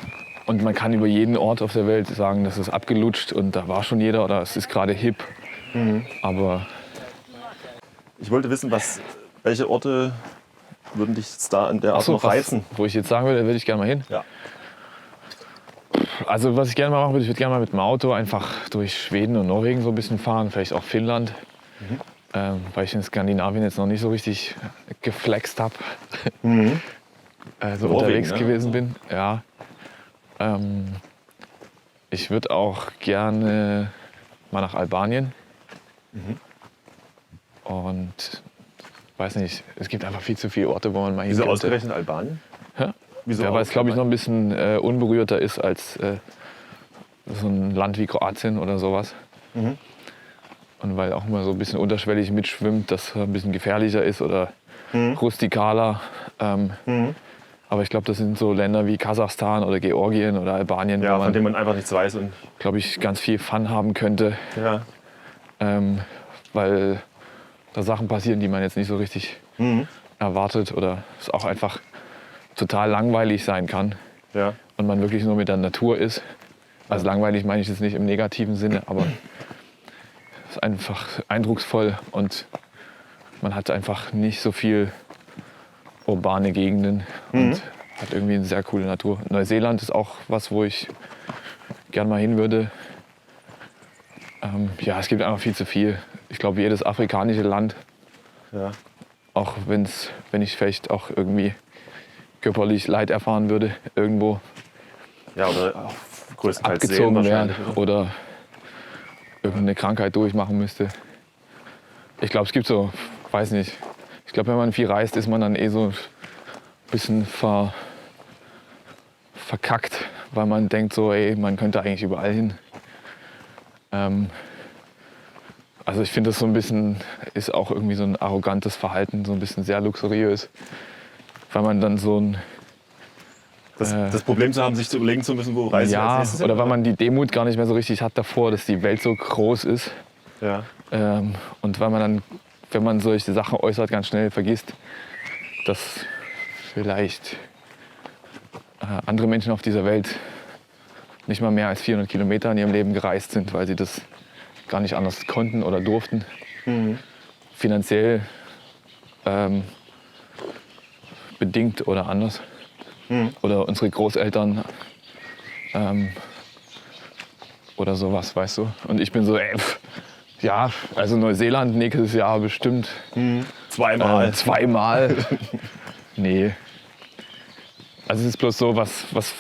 Und man kann über jeden Ort auf der Welt sagen, das ist abgelutscht und da war schon jeder oder es ist gerade hip. Aber ich wollte wissen, welche Orte würden dich jetzt da an der Art noch reizen? Wo ich jetzt sagen würde, da würde ich gerne mal hin. Ja. Also was ich gerne mal machen würde, ich würde gerne mal mit dem Auto einfach durch Schweden und Norwegen so ein bisschen fahren, vielleicht auch Finnland. Weil ich in Skandinavien jetzt noch nicht so richtig geflext habe. Also unterwegs gewesen bin. Ja. Ich würde auch gerne mal nach Albanien. Und weiß nicht, es gibt einfach viel zu viele Orte, wo man mal hin könnte. Wieso ausgerechnet Albanien? Ja, weil es, glaube ich, noch ein bisschen unberührter ist als so ein Land wie Kroatien oder sowas. Und weil auch immer so ein bisschen unterschwellig mitschwimmt, dass es ein bisschen gefährlicher ist oder rustikaler. Aber ich glaube, das sind so Länder wie Kasachstan oder Georgien oder Albanien, wo man, von denen man einfach nichts weiß. Und glaube ich, ganz viel Fun haben könnte. Ja. Weil da Sachen passieren, die man jetzt nicht so richtig erwartet oder es auch einfach total langweilig sein kann. Ja. Und man wirklich nur mit der Natur ist. Also langweilig meine ich jetzt nicht im negativen Sinne, aber es ist einfach eindrucksvoll und man hat einfach nicht so viel urbane Gegenden und hat irgendwie eine sehr coole Natur. Neuseeland ist auch was, wo ich gern mal hin würde. Es gibt einfach viel zu viel. Ich glaube, jedes afrikanische Land, auch wenn ich vielleicht auch irgendwie körperlich Leid erfahren würde, irgendwo Ja, oder auch größtenteils abgezogen wäre oder irgendeine Krankheit durchmachen müsste. Ich glaube, es gibt so, weiß nicht, ich glaube, wenn man viel reist, ist man dann so ein bisschen verkackt, weil man denkt so, ey, man könnte eigentlich überall hin. Also ich finde das so ein bisschen, ist auch irgendwie so ein arrogantes Verhalten, so ein bisschen sehr luxuriös, weil man dann so ein... Das Problem zu haben, sich zu überlegen zu müssen, wo reisen wir als nächstes hin, oder weil man die Demut gar nicht mehr so richtig hat davor, dass die Welt so groß ist. Ja. Und weil man dann, wenn man solche Sachen äußert, ganz schnell vergisst, dass vielleicht andere Menschen auf dieser Welt nicht mal mehr als 400 Kilometer in ihrem Leben gereist sind, weil sie das gar nicht anders konnten oder durften. Finanziell bedingt oder anders. Oder unsere Großeltern oder sowas, weißt du. Und ich bin so, ja, also Neuseeland nächstes Jahr bestimmt. Zweimal. Nee. Also es ist bloß so, was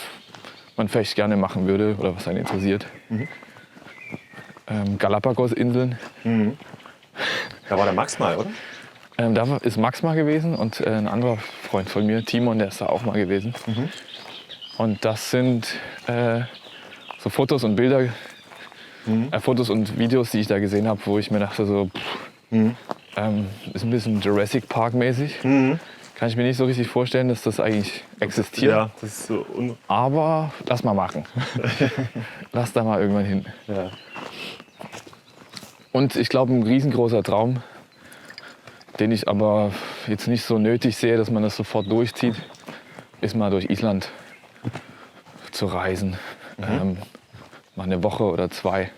man vielleicht gerne machen würde oder was einen interessiert. Galapagos-Inseln. Da war der Max mal, oder? Da ist Max mal gewesen und ein anderer Freund von mir, Timon, der ist da auch mal gewesen. Und das sind so Fotos und Bilder, Fotos und Videos, die ich da gesehen habe, wo ich mir dachte, so, ist ein bisschen Jurassic Park mäßig. Kann ich mir nicht so richtig vorstellen, dass das eigentlich existiert. Ja, das ist so aber lass mal machen. Lass da mal irgendwann hin. Ja. Und ich glaube, ein riesengroßer Traum, den ich aber jetzt nicht so nötig sehe, dass man das sofort durchzieht, ist mal durch Island zu reisen. Mal eine Woche oder 2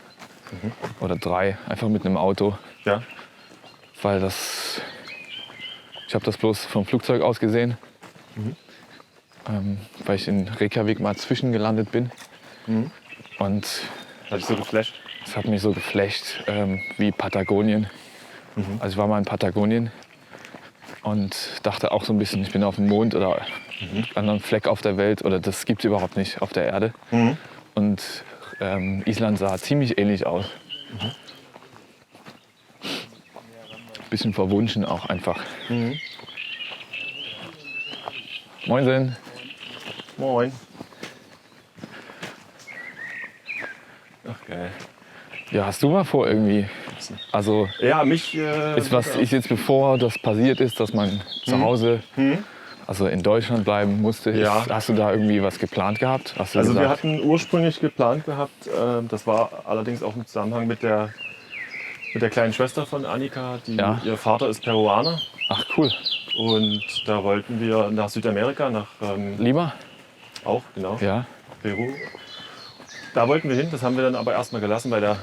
oder 3, einfach mit einem Auto. Ja. Weil ich habe das bloß vom Flugzeug aus gesehen, weil ich in Reykjavik mal zwischengelandet bin. Und hat dich so geflasht? Es hat mich so geflasht wie Patagonien. Also ich war mal in Patagonien und dachte auch so ein bisschen, ich bin auf dem Mond oder einem anderen Fleck auf der Welt oder das gibt es überhaupt nicht auf der Erde. Und Island sah ziemlich ähnlich aus. Bisschen verwunschen auch einfach. Moinsen. Moin. Ach geil. Ja, hast du mal vor irgendwie, also ja, mich ist jetzt bevor das passiert ist, dass man zu Hause, also in Deutschland bleiben musste, hast du da irgendwie was geplant gehabt? Also gesagt? Wir hatten ursprünglich geplant gehabt, das war allerdings auch im Zusammenhang mit der kleinen Schwester von Annika, ihr Vater ist Peruaner. Ach cool. Und da wollten wir nach Südamerika, nach Lima? Auch, genau. Ja. Peru. Da wollten wir hin, das haben wir dann aber erstmal gelassen, weil das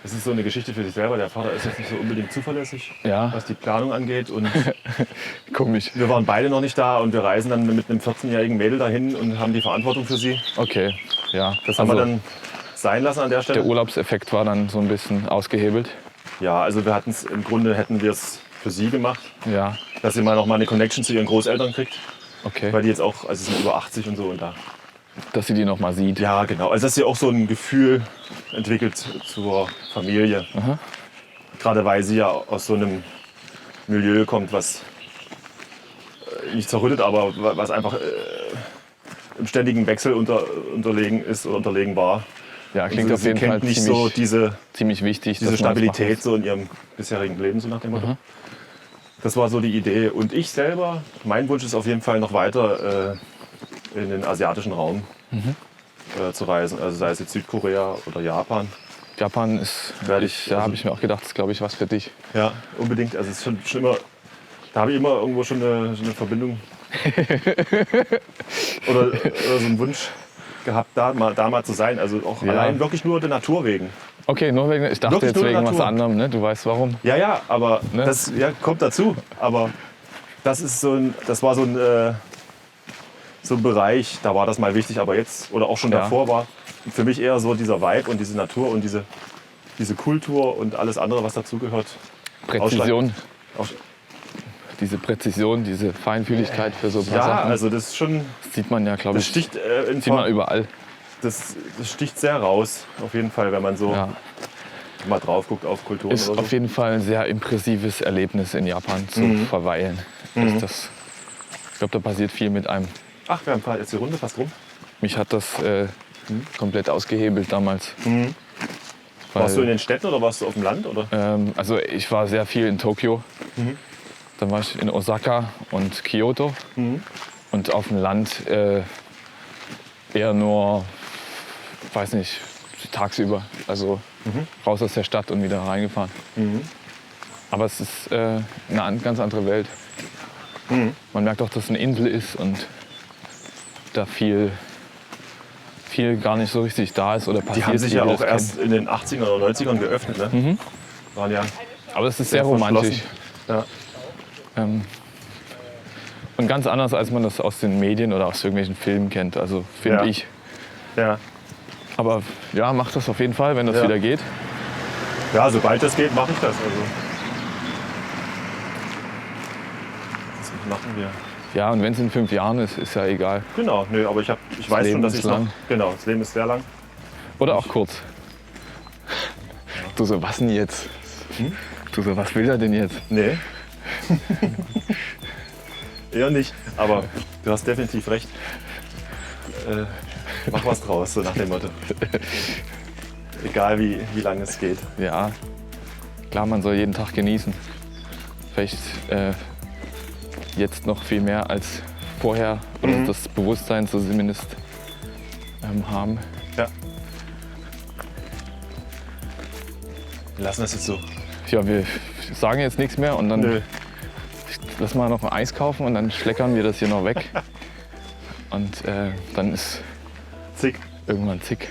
ist so eine Geschichte für sich selber. Der Vater ist jetzt nicht so unbedingt zuverlässig, was die Planung angeht. Und komisch. Wir waren beide noch nicht da und wir reisen dann mit einem 14-jährigen Mädel dahin und haben die Verantwortung für sie. Okay, ja. Das haben wir dann sein lassen an der Stelle. Der Urlaubseffekt war dann so ein bisschen ausgehebelt. Ja, also im Grunde hätten wir es für sie gemacht. Ja. Dass sie mal noch mal eine Connection zu ihren Großeltern kriegt. Okay. Weil die jetzt auch, also sie sind über 80 und so und da. Dass sie die noch mal sieht. Ja, genau. Also dass sie auch so ein Gefühl entwickelt zur Familie. Gerade weil sie ja aus so einem Milieu kommt, was nicht zerrüttet, aber was einfach im ständigen Wechsel unterlegen ist oder unterlegen war. Ja, klingt auf jeden Fall nicht so ziemlich wichtig. Diese Stabilität so in ihrem bisherigen Leben, so nach dem Motto. Das war so die Idee. Und ich selber, mein Wunsch ist auf jeden Fall noch weiter in den asiatischen Raum zu reisen. Also sei es jetzt Südkorea oder Japan. Japan ist, da habe ich mir auch gedacht, das ist glaube ich was für dich. Ja, unbedingt. Also es ist schon immer, da habe ich immer irgendwo schon eine Verbindung oder so einen Wunsch gehabt, da mal zu sein. Also auch allein wirklich nur der Natur wegen. Okay, nur wegen, ich dachte wirklich jetzt wegen was anderem, ne? Du weißt warum. Ja, aber das kommt dazu. Aber das war so ein Bereich, da war das mal wichtig, aber jetzt oder auch schon davor war für mich eher so dieser Vibe und diese Natur und diese Kultur und alles andere, was dazugehört. Präzision. diese Präzision, diese Feinfühligkeit für so ein paar Ja, Sachen. also das ist schon, Das sieht man ja, glaube das ich, sticht, sieht man überall. das sticht sehr raus, auf jeden Fall, wenn man so Ja. mal drauf guckt auf Kulturen Ist oder so. auf jeden Fall ein sehr impressives Erlebnis in Japan zu verweilen. Ich glaube, da passiert viel mit einem. Ach, wir haben jetzt die Runde fast rum. Mich hat das komplett ausgehebelt damals. Warst du in den Städten oder warst du auf dem Land? Oder? Also ich war sehr viel in Tokio. Dann war ich in Osaka und Kyoto. Und auf dem Land eher nur, weiß nicht, tagsüber. Also raus aus der Stadt und wieder reingefahren. Aber es ist eine ganz andere Welt. Man merkt auch, dass es eine Insel ist und da viel gar nicht so richtig da ist oder passiert. Die haben sich ja wie wir auch das erst in den 80ern oder 90ern geöffnet. Ne? Waren ja Aber es ist sehr romantisch. Ja. Und ganz anders, als man das aus den Medien oder aus irgendwelchen Filmen kennt. Also finde Ja. ich. Ja. Aber ja, macht das auf jeden Fall, wenn das Ja. wieder geht. Ja, sobald das geht, mache ich das. Also. Das machen wir. Ja, und wenn es in 5 Jahren ist, ist ja egal. Genau, nö, aber ich weiß Leben schon, dass ist ich noch. lang. Genau, das Leben ist sehr lang. Oder auch kurz. Du so, was denn jetzt? Du so, was will er denn jetzt? Nee. Eher nicht. Aber du hast definitiv recht. Mach was draus, so nach dem Motto. Egal wie lange es geht. Ja, klar, man soll jeden Tag genießen. Vielleicht jetzt noch viel mehr als vorher. Oder das Bewusstsein zumindest haben. Ja. Wir lassen das jetzt so. Ja, wir sagen jetzt nichts mehr und dann Nö. lass mal noch ein Eis kaufen und dann schleckern wir das hier noch weg. Und dann ist Zick. irgendwann zick.